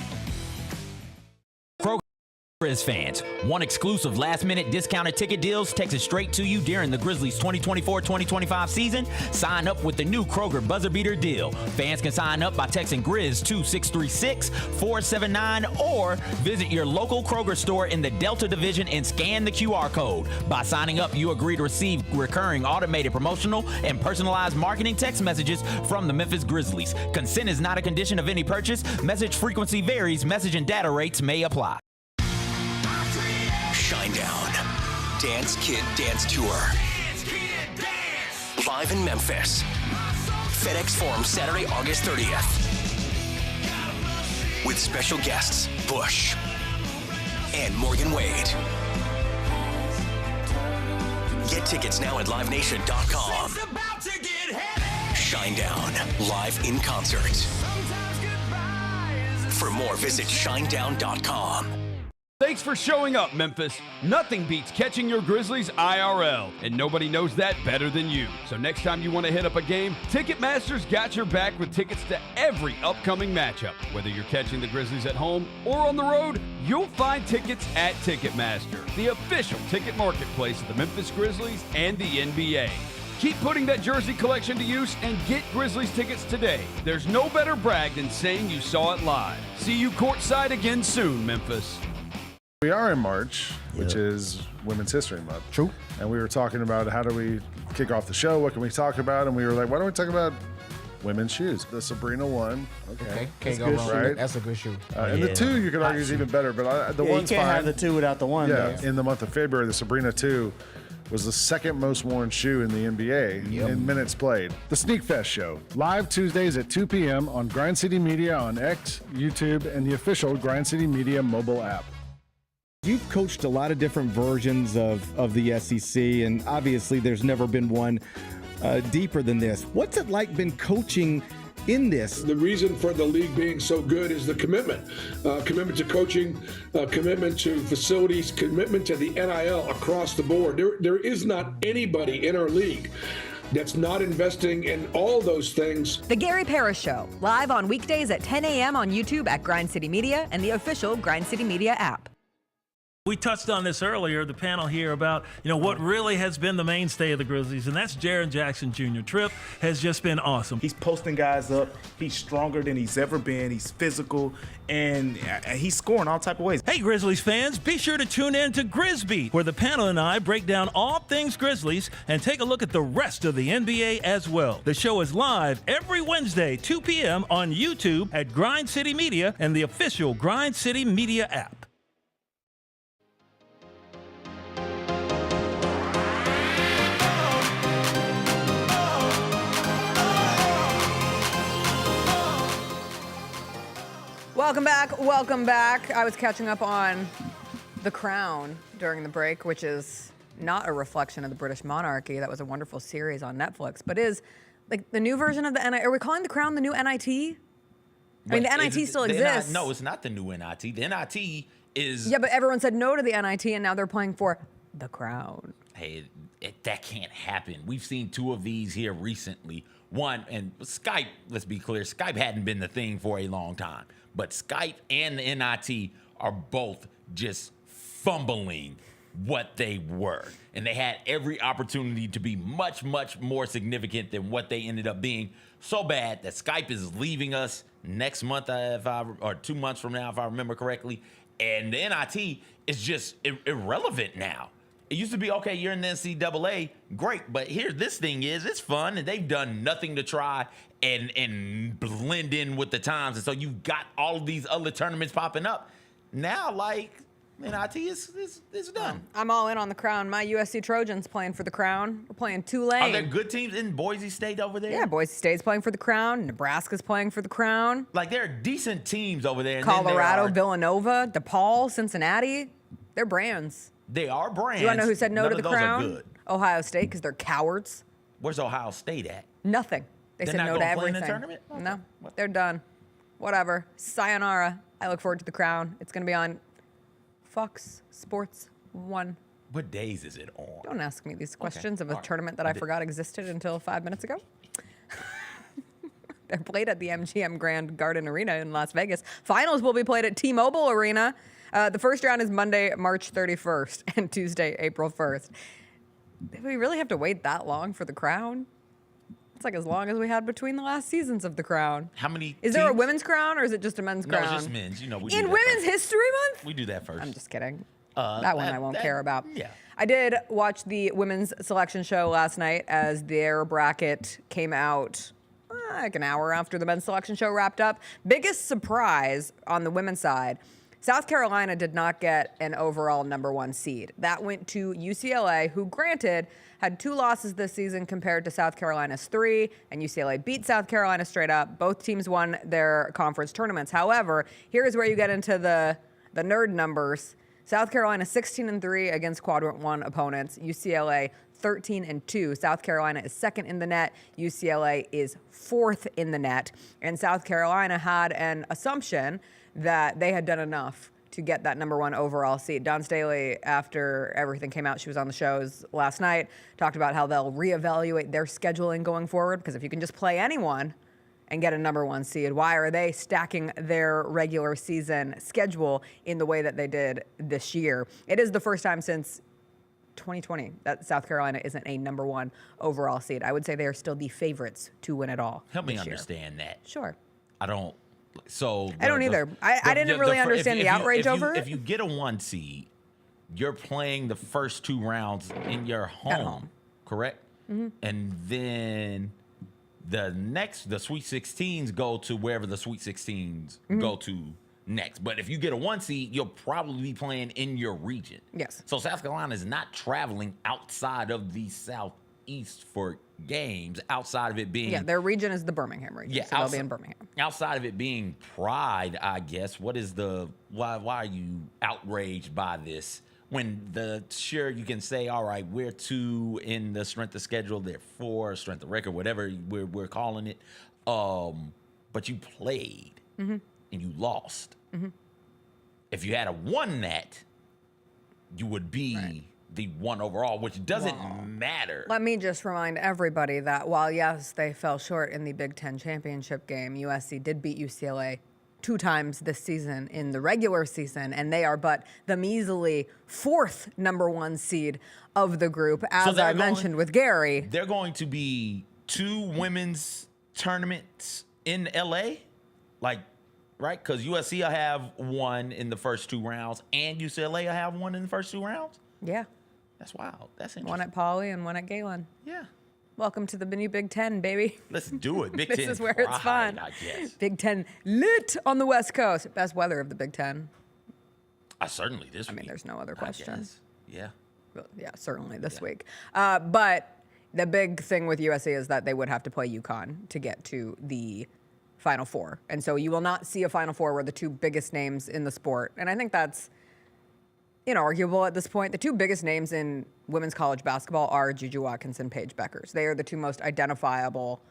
Fans, one exclusive last-minute discounted ticket deals texted straight to you during the Grizzlies 2024-2025 season. Sign up with the new Kroger Buzzer Beater deal. Fans can sign up by texting Grizz to 636-479 or visit your local Kroger store in the Delta Division and scan the QR code. By signing up, you agree to receive recurring automated promotional and personalized marketing text messages from the Memphis Grizzlies. Consent is not a condition of any purchase. Message frequency varies. Message and data rates may apply. Shinedown. Dance Kid Dance Tour. Live in Memphis. FedEx Forum Saturday, August 30th. With special guests, Bush and Morgan Wade. Get tickets now at livenation.com. Shinedown, live in concert. For more, visit shinedown.com. Thanks for showing up, Memphis. Nothing beats catching your Grizzlies IRL, and nobody knows that better than you. So next time you want to hit up a game, Ticketmaster's got your back with tickets to every upcoming matchup. Whether you're catching the Grizzlies at home or on the road, you'll find tickets at Ticketmaster, the official ticket marketplace of the Memphis Grizzlies and the NBA. Keep putting that jersey collection to use and get Grizzlies tickets today. There's no better brag than saying you saw it live. See you courtside again soon, Memphis. We are in March, which is Women's History Month. True. And we were talking about how do we kick off the show? What can we talk about? And we were like, why don't we talk about women's shoes? The Sabrina one. Okay. Can't go wrong. Right? That's a good shoe. And the two, you could argue, is even better. But the one's you can't fine. have the two without the one. Yeah. Though. In the month of February, the Sabrina 2 was the second most worn shoe in the NBA in minutes played. The Sneak Fest Show, live Tuesdays at 2 p.m. on Grind City Media on X, YouTube, and the official Grind City Media mobile app. You've coached a lot of different versions of the SEC, and obviously there's never been one deeper than this. What's it like been coaching in this? The reason for the league being so good is the commitment. Commitment to coaching, commitment to facilities, commitment to the NIL across the board. There is not anybody in our league that's not investing in all those things. The Gary Parrish Show, live on weekdays at 10 a.m. on YouTube at Grind City Media and the official Grind City Media app. We touched on this earlier, the panel here, about what really has been the mainstay of the Grizzlies, and that's Jaren Jackson Jr. Trip has just been awesome. He's posting guys up. He's stronger than he's ever been. He's physical, and he's scoring all type of ways. Hey, Grizzlies fans, be sure to tune in to Grizzbeat, where the panel and I break down all things Grizzlies and take a look at the rest of the NBA as well. The show is live every Wednesday, 2 p.m. on YouTube at Grind City Media and the official Grind City Media app. Welcome back. Welcome back. I was catching up on The Crown during the break, which is not a reflection of the British monarchy. That was a wonderful series on Netflix, but is like the new version of the NIT. Are we calling The Crown the new NIT? I mean, the NIT still exists. No, it's not the new NIT. The NIT is... Yeah, but everyone said no to the NIT, and now they're playing for The Crown. Hey, that can't happen. We've seen 2 of these here recently. One, and Skype, let's be clear, Skype hadn't been the thing for a long time. But Skype and the NIT are both just fumbling what they were. And they had every opportunity to be much, much more significant than what they ended up being. So bad that Skype is leaving us next month, or 2 months from now, if I remember correctly. And the NIT is just irrelevant now. It used to be, okay, you're in the NCAA, great, but here this thing is, it's fun, and they've done nothing to try and blend in with the times. And so you've got all of these other tournaments popping up. Now, like, NIT is done. I'm all in on the Crown. My USC Trojans playing for the Crown. We're playing Tulane. Are there good teams in Boise State over there? Yeah, Boise State's playing for the Crown. Nebraska's playing for the Crown. Like, there are decent teams over there. And Colorado, Villanova, DePaul, Cincinnati. They're brands. They are brands. You want to know who said no None to of the those are Crown? good. Ohio State, because they're cowards. Where's Ohio State at? Nothing. They They're said not no to gonna play in everything. the tournament? No, they're done. Whatever. Sayonara. I look forward to the Crown. It's going to be on Fox Sports 1. What days is it on? Don't ask me these questions of a tournament that I forgot existed until 5 minutes ago. They're played at the MGM Grand Garden Arena in Las Vegas. Finals will be played at T-Mobile Arena. The first round is Monday, March 31st, and Tuesday, April 1st. Did we really have to wait that long for the Crown? It's like as long as we had between the last seasons of the Crown. How many Is there a teams? women's crown or is it just a men's crown? No, it's just men's. You know, we do In that Women's first. History Month? We do that first. I'm just kidding. That one I won't care about. Yeah. I did watch the women's selection show last night as their bracket came out like an hour after the men's selection show wrapped up. Biggest surprise on the women's side, South Carolina did not get an overall #1 seed. That went to UCLA, who granted had 2 losses this season compared to South Carolina's 3, and UCLA beat South Carolina straight up. Both teams won their conference tournaments. However, here's where you get into the nerd numbers. South Carolina 16-3 against quadrant 1 opponents. UCLA 13-2. South Carolina is second in the net. UCLA is fourth in the net. And South Carolina had an assumption that they had done enough to get that #1 overall seed. Dawn Staley, after everything came out, she was on the shows last night, talked about how they'll reevaluate their scheduling going forward, because if you can just play anyone and get a #1 seed, why are they stacking their regular season schedule in the way that they did this year? It is the first time since 2020 that South Carolina isn't a #1 overall seed. I would say they are still the favorites to win it all. Help me this year. understand that. Sure. I don't. So I don't either. I didn't really understand the outrage over it. If you get a 1 seed, you're playing the first 2 rounds in your home, correct? Mm-hmm. And then the Sweet 16s go to wherever the Sweet 16s go to next. But if you get a 1 seed, you'll probably be playing in your region. Yes. So South Carolina is not traveling outside of the Southeast for games, outside of it being... Yeah, their region is the Birmingham region, Yeah, so they'll be in Birmingham. Outside of it being pride, I guess, what is why are you outraged by this? When sure, you can say, all right, we're 2 in the strength of schedule, they're 4, strength of record, whatever we're calling it. But you played and you lost. If you had a 1 net, you would be the 1 overall, which doesn't matter. Let me just remind everybody that while, yes, they fell short in the Big Ten championship game, USC did beat UCLA 2 times this season in the regular season, and they are but the measly 4th #1 seed of the group, as I mentioned with Gary. They're going to be 2 women's tournaments in LA? Like, right? Because USC will have 1 in the first 2 rounds, and UCLA will have 1 in the first 2 rounds? Yeah. That's wild. That's interesting. 1 at Poly and 1 at Galen. Yeah. Welcome to the new Big Ten, baby. Let's do it. Big This Ten is where it's fun. I guess. Big Ten lit on the West Coast. Best weather of the Big Ten. Certainly this week. I mean, there's no other question. Yeah. Well, yeah, certainly this week. But the big thing with USC is that they would have to play UConn to get to the Final Four. And so you will not see a Final Four where the two biggest names in the sport, and I think that's inarguable at this point. The two biggest names in women's college basketball are Juju Watkins and Paige Beckers. They are the two most identifiable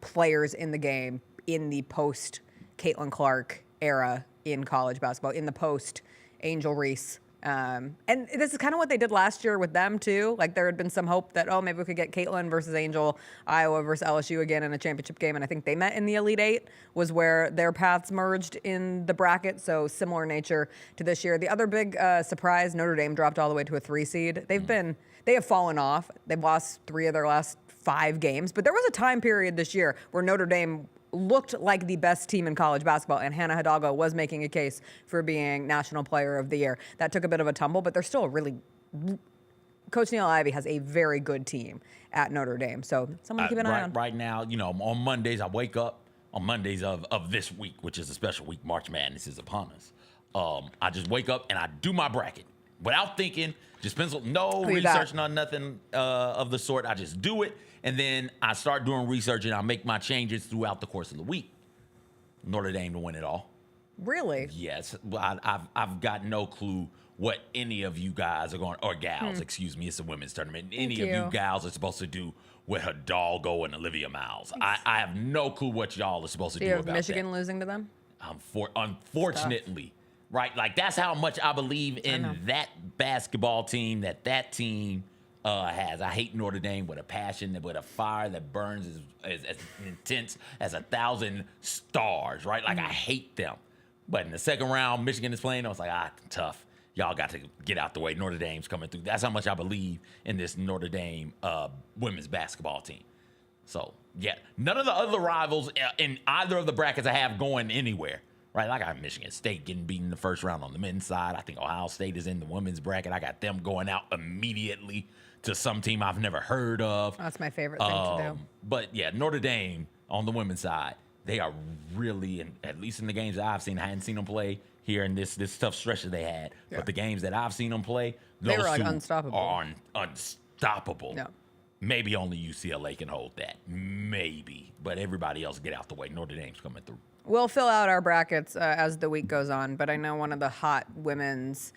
players in the game in the post-Caitlin Clark era in college basketball, in the post-Angel Reese. And this is kind of what they did last year with them, too. Like, there had been some hope that, maybe we could get Caitlin versus Angel, Iowa versus LSU again in a championship game. And I think they met in the Elite Eight, was where their paths merged in the bracket. So similar nature to this year. The other big surprise, Notre Dame dropped all the way to a 3 seed. They have fallen off. They've lost 3 of their last 5 games. But there was a time period this year where Notre Dame looked like the best team in college basketball, and Hannah Hidalgo was making a case for being National Player of the Year. That took a bit of a tumble, but they're still Coach Neil Ivey has a very good team at Notre Dame, so someone to keep an eye on. Right now, on Mondays, I wake up on Mondays of this week, which is a special week. March Madness is upon us. I just wake up and I do my bracket without thinking, just pencil, no research, nothing of the sort. I just do it. And then I start doing research and I make my changes throughout the course of the week. Notre Dame to win it all. Really? Yes. I've got no clue what any of you guys are going, or gals, excuse me, it's a women's tournament. Any of you gals are supposed to do with Hidalgo and Olivia Miles. I have no clue what y'all are supposed to do about that. Michigan losing to them? Unfortunately. Right? Like, that's how much I believe in that basketball team, that team has. I hate Notre Dame with a passion, with a fire that burns as intense as 1,000 stars, right? Like, I hate them. But in the second round, Michigan is playing. I was like, tough. Y'all got to get out the way. Notre Dame's coming through. That's how much I believe in this Notre Dame women's basketball team. So, yeah, none of the other rivals in either of the brackets I have going anywhere. Right, like I have Michigan State getting beaten in the first round on the men's side. I think Ohio State is in the women's bracket. I got them going out immediately to some team I've never heard of. That's my favorite thing to do. But yeah, Notre Dame on the women's side, they are really, at least in the games that I've seen, I hadn't seen them play here in this tough stretch that they had. Yeah. But the games that I've seen them play, those they were like two unstoppable. are unstoppable. No. Maybe only UCLA can hold that. Maybe. But everybody else get out the way. Notre Dame's coming through. We'll fill out our brackets as the week goes on, but I know one of the hot women's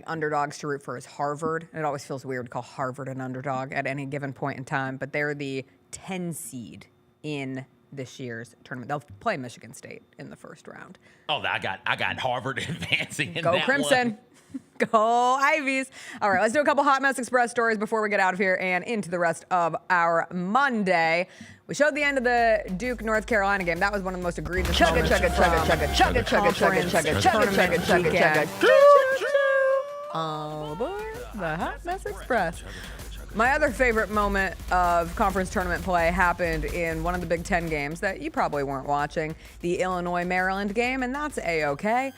underdogs to root for is Harvard. And it always feels weird to call Harvard an underdog at any given point in time, but they're the 10 seed in this year's tournament. They'll play Michigan State in the first round. Oh, I got Harvard advancing in Go that Crimson. one. Go Ivies. All right, let's do a couple Hot Mess Express stories before we get out of here and into the rest of our Monday. We showed the end of the Duke North Carolina game. That was one of the most egregious moments Oh boy, the Hot Mess Express. My other favorite moment of conference tournament play happened in one of the Big Ten games that you probably weren't watching, the Illinois-Maryland game, and that's A-okay.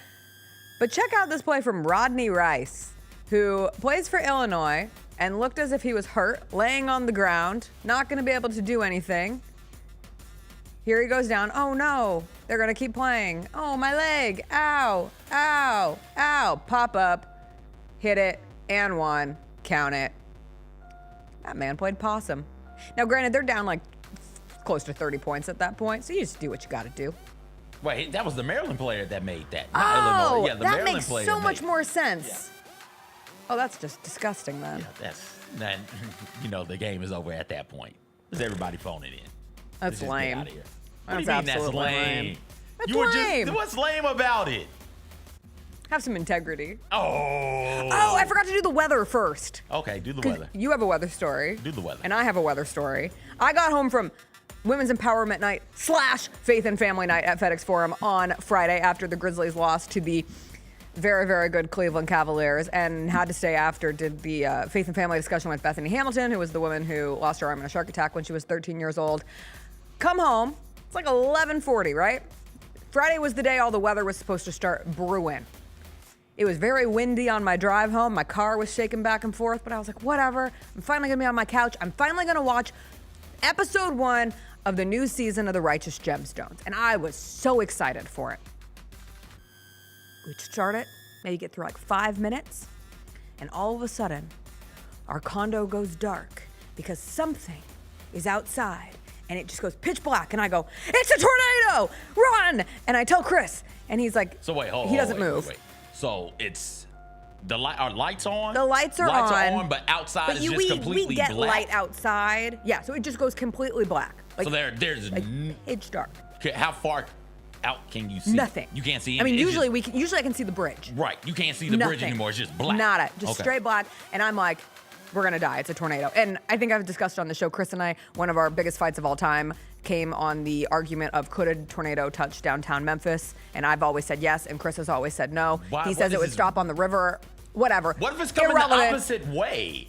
But check out this play from Rodney Rice, who plays for Illinois and looked as if he was hurt, laying on the ground, not going to be able to do anything. Here he goes down. Oh, no. They're going to keep playing. Oh, my leg. Ow, ow, ow. Pop up, hit it, and one. Count it. That man played possum. Now, granted, they're down close to 30 points at that point, so you just do what you got to do. Wait, that was the Maryland player that made that. Not Illinois. Yeah, the that Maryland makes player so much made more sense. Yeah. Oh, that's just disgusting, then. Yeah, the game is over at that point. Is everybody phoning in? That's lame. Out of here. That's what do you mean that's lame? That's lame. What's lame about it? Have some integrity. Oh, I forgot to do the weather first. Okay, do the weather. You have a weather story. Do the weather. And I have a weather story. I got home from Women's Empowerment Night / Faith and Family Night at FedEx Forum on Friday after the Grizzlies lost to the very, very good Cleveland Cavaliers and had to stay after, did the Faith and Family discussion with Bethany Hamilton, who was the woman who lost her arm in a shark attack when she was 13 years old. Come home. It's 11:40, right? Friday was the day all the weather was supposed to start brewing. It was very windy on my drive home. My car was shaking back and forth, but I was like, whatever. I'm finally going to be on my couch. I'm finally going to watch episode 1 of the new season of The Righteous Gemstones. And I was so excited for it. We'd start it, maybe get through 5 minutes, and all of a sudden, our condo goes dark because something is outside and it just goes pitch black. And I go, it's a tornado! Run! And I tell Chris, and he's like, so wait, hold on. He doesn't move. Wait. So it's are lights on? The lights are lights on. Lights are on, but outside is just completely we get black. light outside. Yeah, so it just goes completely black. So there's pitch dark. How far out can you see? Nothing. You can't see. I mean, usually I can see the bridge. Right. You can't see the bridge anymore. It's just black. Nada. Just straight black. And I'm like, we're gonna die. It's a tornado. And I think I've discussed on the show, Chris and I, one of our biggest fights of all time came on the argument of could a tornado touch downtown Memphis? And I've always said yes, and Chris has always said no. He says it would stop on the river. Whatever. What if it's coming the opposite way?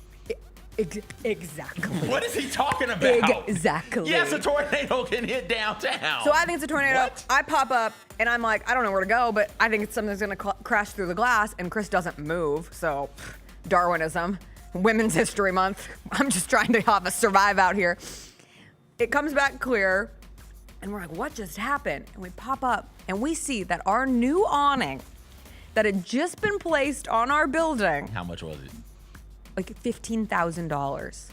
Exactly. What is he talking about? Exactly. Yes, a tornado can hit downtown. So I think it's a tornado. What? I pop up and I'm like, I don't know where to go, but I think something's gonna crash through the glass, and Chris doesn't move. So Darwinism, Women's History Month. I'm just trying to survive out here. It comes back clear, and we're like, what just happened? And we pop up and we see that our new awning that had just been placed on our building. How much was it? Like $15,000.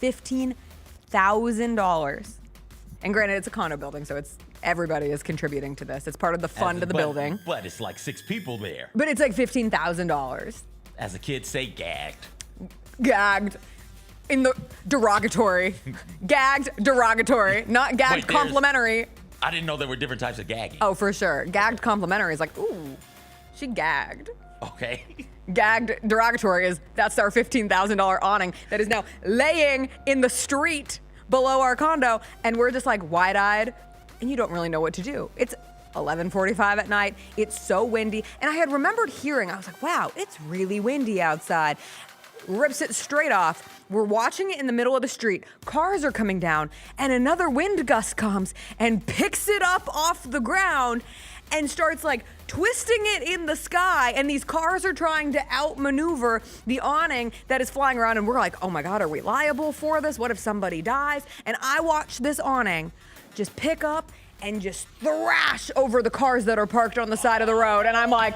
$15,000. And granted, it's a condo building, so everybody is contributing to this. It's part of the fund of the building. But it's like 6 people there. But it's like $15,000. As the kids say, gagged. Gagged. In the derogatory. Gagged, derogatory. Not gagged, complimentary. I didn't know there were different types of gagging. Oh, for sure. Gagged complimentary is like, ooh, she gagged. Okay. Gagged derogatory that's our $15,000 awning that is now laying in the street below our condo, and we're just like wide-eyed, and you don't really know what to do. It's 11:45 at night. It's so windy, and I had remembered hearing, I was like, wow, it's really windy outside. Rips it straight off. We're watching it in the middle of the street. Cars are coming down, and another wind gust comes and picks it up off the ground and starts like twisting it in the sky, and these cars are trying to outmaneuver the awning that is flying around, and we're like, oh my God, are we liable for this? What if somebody dies? And I watch this awning just pick up and just thrash over the cars that are parked on the side of the road, and I'm like,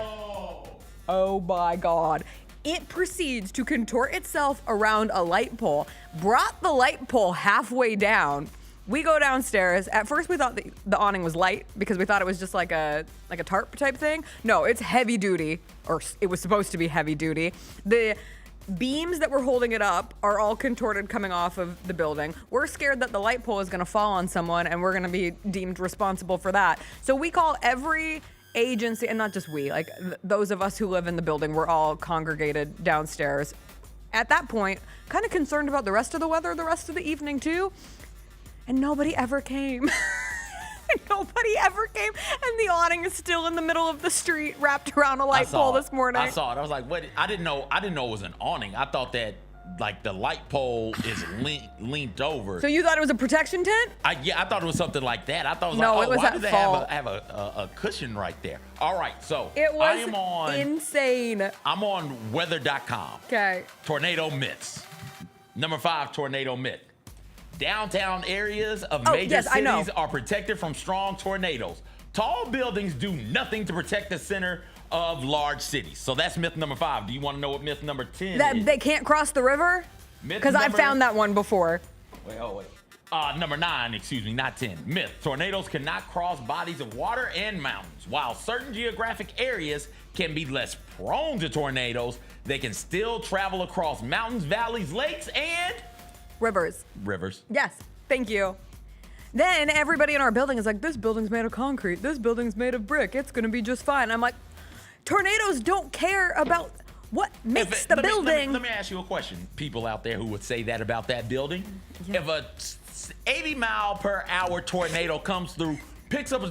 oh my God. It proceeds to contort itself around a light pole, brought the light pole halfway down. We go downstairs. At first, we thought the awning was light because we thought it was just like a tarp type thing. No, it's heavy duty, or it was supposed to be heavy duty. The beams that were holding it up are all contorted coming off of the building. We're scared that the light pole is going to fall on someone, and we're going to be deemed responsible for that. So we call every agency, and not just we, like those of us who live in the building, we're all congregated downstairs. At that point, kind of concerned about the rest of the weather the rest of the evening too. And nobody ever came. Nobody ever came. And the awning is still in the middle of the street wrapped around a light pole this morning. I saw it. I was like, what? I didn't know it was an awning. I thought that like the light pole is leaned over. So you thought it was a protection tent? I thought it was something like that. I thought it was no, like, it was why do they fault. have a cushion right there? All right, so it was I am on insane. I'm on weather.com. Okay. Tornado myths. Number 5 tornado myth. Downtown areas of major cities are protected from strong tornadoes. Tall buildings do nothing to protect the center of large cities. So that's myth number 5. Do you want to know what myth number 10 that is? They can't cross the river? Because I found that one before. Wait. Number 9, excuse me, not 10. Myth. Tornadoes cannot cross bodies of water and mountains. While certain geographic areas can be less prone to tornadoes, they can still travel across mountains, valleys, lakes, and rivers. Yes, thank you. Then everybody in our building is like, this building's made of concrete. This building's made of brick. It's going to be just fine. I'm like, tornadoes don't care about what makes the building. Let me ask you a question. People out there who would say that about that building. Yeah. If a 80-mile-per-hour tornado comes through, picks up a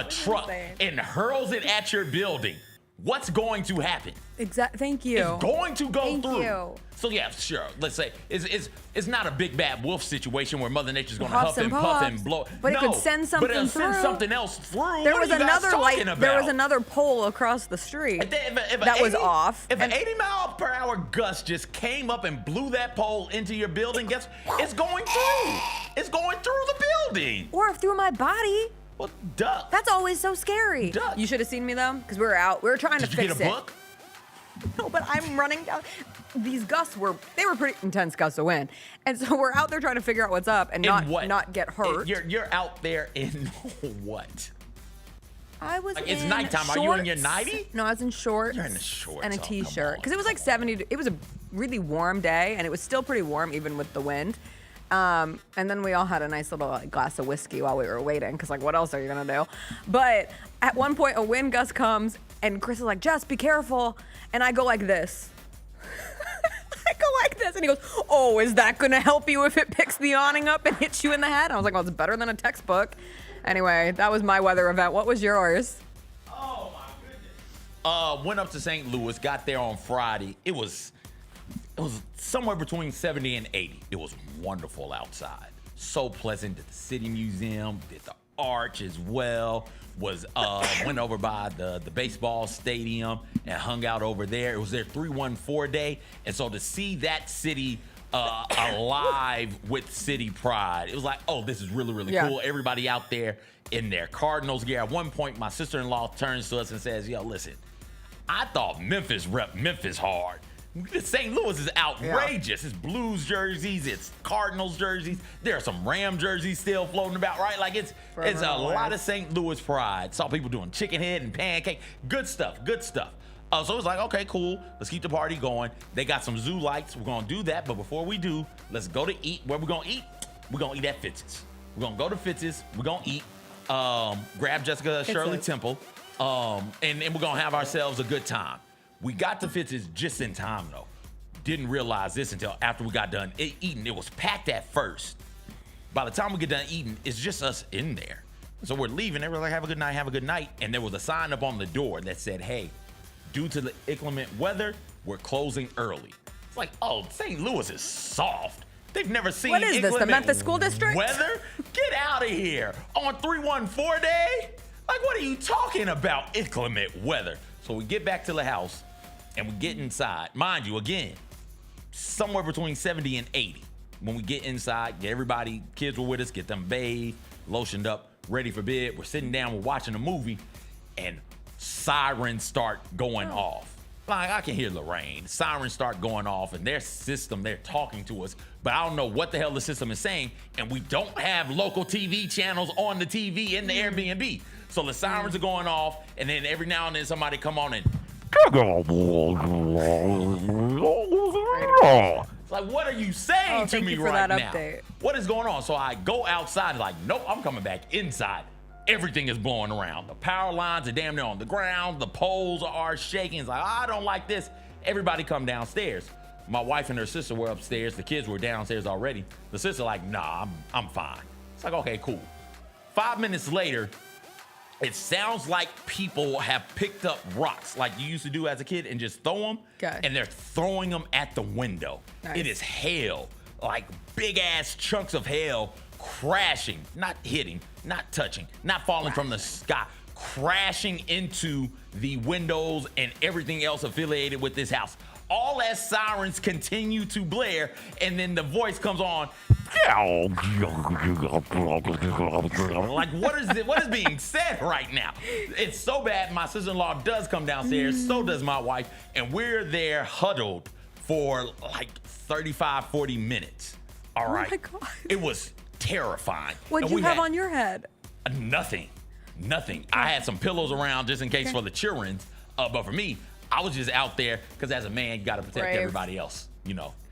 truck and hurls it at your building, what's going to happen? Thank you. It's going to go through. Thank you. So yeah, sure. Let's say it's not a big bad wolf situation where Mother Nature's going to huff and puff and blow. But it could send something through. But it'll send something else through. There was another pole across the street that was off. If an 80-mile-per-hour gust just came up and blew that pole into your building, it's going through. It's going through the building. Or through my body. Well, duck. That's always so scary. Duck. You should have seen me though, because we were out. We were trying to fix it. Did you get a book? No, but I'm running down. These gusts were pretty intense gusts of wind. And so we're out there trying to figure out what's up and not get hurt. You're out there in what? I was it's in nighttime. shorts. Are you in your nightie? No, I was in shorts. You're in the shorts. And a t-shirt. Because it was like 70. It was a really warm day, and it was still pretty warm even with the wind. And then we all had a nice little glass of whiskey while we were waiting, because what else are you gonna do? But at one point, a wind gust comes, and Chris is like, "Jess, be careful." And I go like this. I go like this, and he goes, "Oh, is that gonna help you if it picks the awning up and hits you in the head?" I was like, "Well, it's better than a textbook." Anyway, that was my weather event. What was yours? Oh my goodness. Went up to St. Louis, got there on Friday. It was somewhere between 70 and 80. It was wonderful outside. So pleasant. Did the City Museum, did the Arch as well. Went over by the baseball stadium and hung out over there. It was their 314 day. And so to see that city alive with city pride, it was like, oh, this is really, really cool. Everybody out there in their Cardinals gear. At one point, my sister-in-law turns to us and says, "Yo, listen, I thought Memphis rep Memphis hard. St. Louis is outrageous. It's Blues jerseys, it's Cardinals jerseys. There are some Ram jerseys still floating about, right? It's a lot of St. Louis pride. Saw people doing chicken head and pancake. Good stuff. So it was like, okay, cool. Let's keep the party going. They got some zoo lights. We're gonna do that, but before we do, let's go to eat. Where we gonna eat? We're gonna eat at Fitz's. We're gonna go to Fitz's. We're gonna eat. Grab Jessica Shirley Temple. And we're gonna have ourselves a good time. We got to Fitz's just in time, though. Didn't realize this until after we got done eating. It was packed at first. By the time we get done eating, it's just us in there. So we're leaving. They were like, have a good night. And there was a sign up on the door that said, hey, due to the inclement weather, we're closing early. It's like, oh, St. Louis is soft. They've never seen What is this, the Memphis School District? Weather? Get out of here. On 314 day? What are you talking about, inclement weather? So we get back to the house and we get inside. Mind you, again, somewhere between 70 and 80. When we get inside, get everybody, kids were with us, get them bathed, lotioned up, ready for bed. We're sitting down, we're watching a movie, and sirens start going off. I can hear the rain. Sirens start going off, and their system, they're talking to us, but I don't know what the hell the system is saying, and we don't have local TV channels on the TV in the Airbnb. So the sirens are going off, and then every now and then somebody come on and it's like, what are you saying to me right now? Update. What is going on? So I go outside, nope, I'm coming back inside. Everything is blowing around. The power lines are damn near on the ground. The poles are shaking. It's like, I don't like this. Everybody come downstairs. My wife and her sister were upstairs. The kids were downstairs already. The sister nah, I'm fine. It's like, okay, cool. 5 minutes later, it sounds like people have picked up rocks like you used to do as a kid and just throw them. Okay. And they're throwing them at the window. Nice. It is hail, big ass chunks of hail crashing, not hitting, not touching, not falling from the sky, crashing into the windows and everything else affiliated with this house. All as sirens continue to blare, and then the voice comes on. What is being said right now? It's so bad. My sister-in-law does come downstairs, so does my wife, and we're there huddled for 35, 40 minutes. All right. Oh my God. It was terrifying. What'd you have on your head? Nothing. I had some pillows around just in case for the children, but for me, I was just out there because as a man, you got to protect everybody else,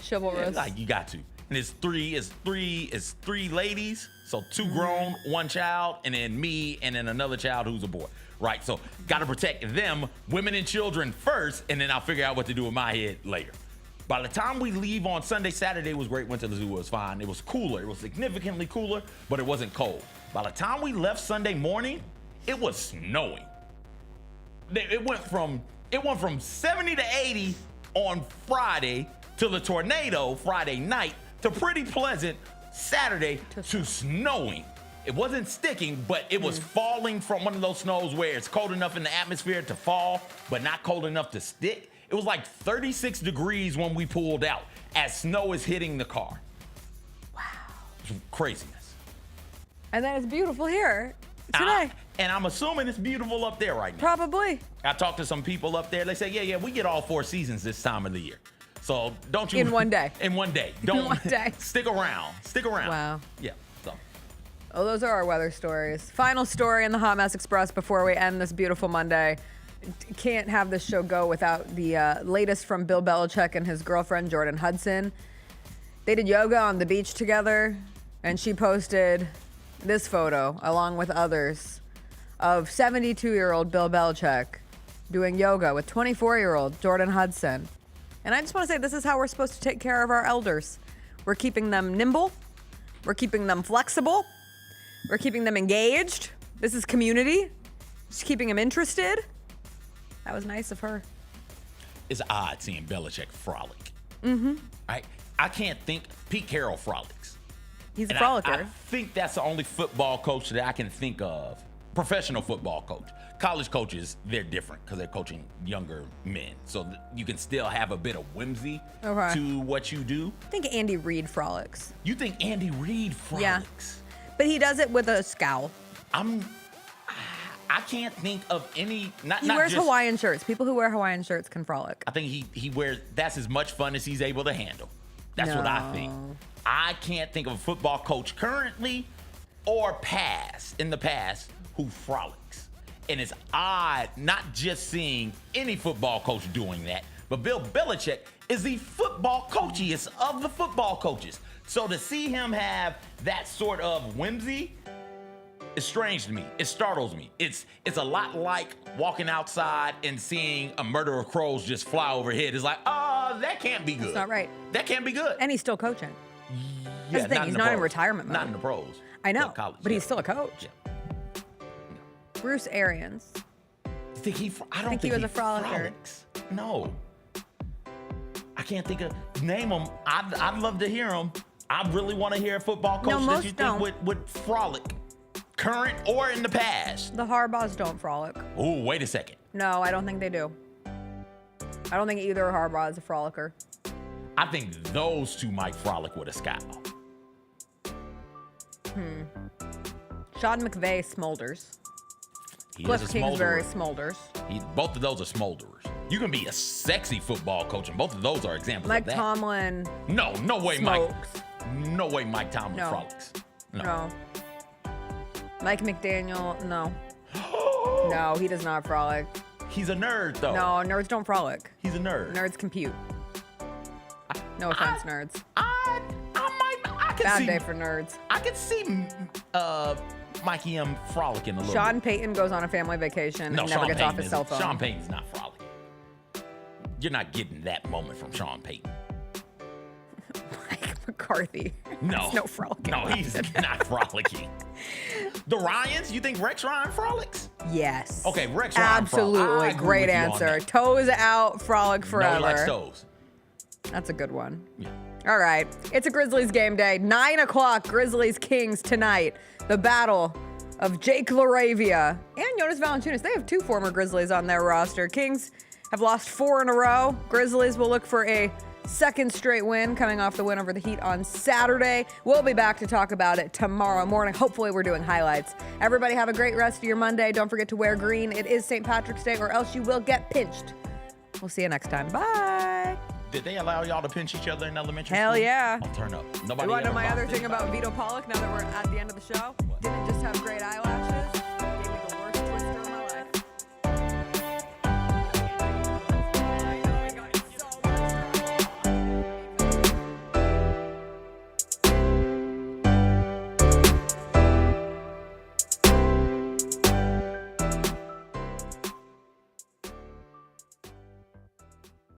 Chivalrous. You got to. And it's three ladies, so 2 grown, 1 child, and then me, and then another child who's a boy, right? So got to protect them, women and children first, and then I'll figure out what to do with my head later. By the time we leave on Sunday, Saturday was great. Went to the zoo, it was fine. It was cooler. It was significantly cooler, but it wasn't cold. By the time we left Sunday morning, it was snowing. It went from 70 to 80 on Friday to the tornado Friday night to pretty pleasant Saturday to snowing. It wasn't sticking, but it was falling from one of those snows where it's cold enough in the atmosphere to fall, but not cold enough to stick. It was 36 degrees when we pulled out as snow is hitting the car. Wow. Craziness. And then it's beautiful here. Today. And I'm assuming it's beautiful up there right now. Probably. I talked to some people up there. They say, yeah, we get all 4 seasons this time of the year. So don't you. In one day. In one day. Don't. In one day. Stick around. Wow. Yeah. So. Oh, those are our weather stories. Final story in the Hot Mess Express before we end this beautiful Monday. Can't have this show go without the latest from Bill Belichick and his girlfriend, Jordan Hudson. They did yoga on the beach together, and she posted this photo, along with others, of 72-year-old Bill Belichick doing yoga with 24-year-old Jordan Hudson. And I just want to say, this is how we're supposed to take care of our elders. We're keeping them nimble. We're keeping them flexible. We're keeping them engaged. This is community. Just keeping them interested. That was nice of her. It's odd seeing Belichick frolic. Mm-hmm. I can't think. Pete Carroll frolics. He's a And frolicker. I think that's the only football coach that I can think of. Professional football coach. College coaches, they're different because they're coaching younger men. So you can still have a bit of whimsy to what you do. I think Andy Reid frolics. You think Andy Reid frolics? Yeah. But he does it with a scowl. I can't think of any. He wears Hawaiian shirts. People who wear Hawaiian shirts can frolic. I think he wears. That's as much fun as he's able to handle. That's what I think. I can't think of a football coach currently or in the past who frolics. And it's odd not just seeing any football coach doing that, but Bill Belichick is the football coachiest of the football coaches. So to see him have that sort of whimsy, it's strange to me. It startles me. It's a lot like walking outside and seeing a murder of crows just fly overhead. It's like, that can't be good. It's not right. That can't be good. And he's still coaching. Yeah, That's the thing. He's not in retirement mode. Not in the pros. I know, College, but he's still a coach. Yeah. Bruce Arians. I don't think he was a frolicker. Frolics. No. I can't think of. Name them. I'd love to hear them. I really want to hear a football coach that you think would frolic. Current or in the past. The Harbaughs don't frolic. Oh, wait a second. No, I don't think they do. I don't think either Harbaugh is a frolicker. I think those two might frolic with a scowl. Sean McVay smolders. Cliff Kingsbury smolders. Both of those are smolderers. You can be a sexy football coach, and both of those are examples Mike of that. Tomlin. No way, smokes. No way, Mike Tomlin frolics. No. Mike McDaniel, no. No, he does not frolic. He's a nerd, though. No, nerds don't frolic. He's a nerd. Nerds compute. No offense, nerds. I could Bad see, day for nerds. I could see Mikey M frolicking a little Sean bit. Payton goes on a family vacation and never Sean gets Payton off his cell phone. Sean Payton's not frolicking. You're not getting that moment from Sean Payton. Mike McCarthy. No. There's no frolicking. No, he's not frolicking. The Ryans? You think Rex Ryan frolics? Yes. Okay, Rex Ryan Absolutely. Great answer. Toes out, frolic forever. No, he likes toes. That's a good one. Yeah. All right. It's a Grizzlies game day. 9 o'clock, Grizzlies Kings tonight. The battle of Jake LaRavia and Jonas Valanciunas. They have 2 former Grizzlies on their roster. Kings have lost 4 in a row. Grizzlies will look for a second straight win coming off the win over the Heat on Saturday. We'll be back to talk about it tomorrow morning. Hopefully we're doing highlights. Everybody have a great rest of your Monday. Don't forget to wear green. It is St. Patrick's Day or else you will get pinched. We'll see you next time. Bye. Did they allow y'all to pinch each other in elementary Hell school? yeah. I'll turn up. You want to know my other thing about Vito Pollock now that we're at the end of the show? Didn't just have great eyelashes.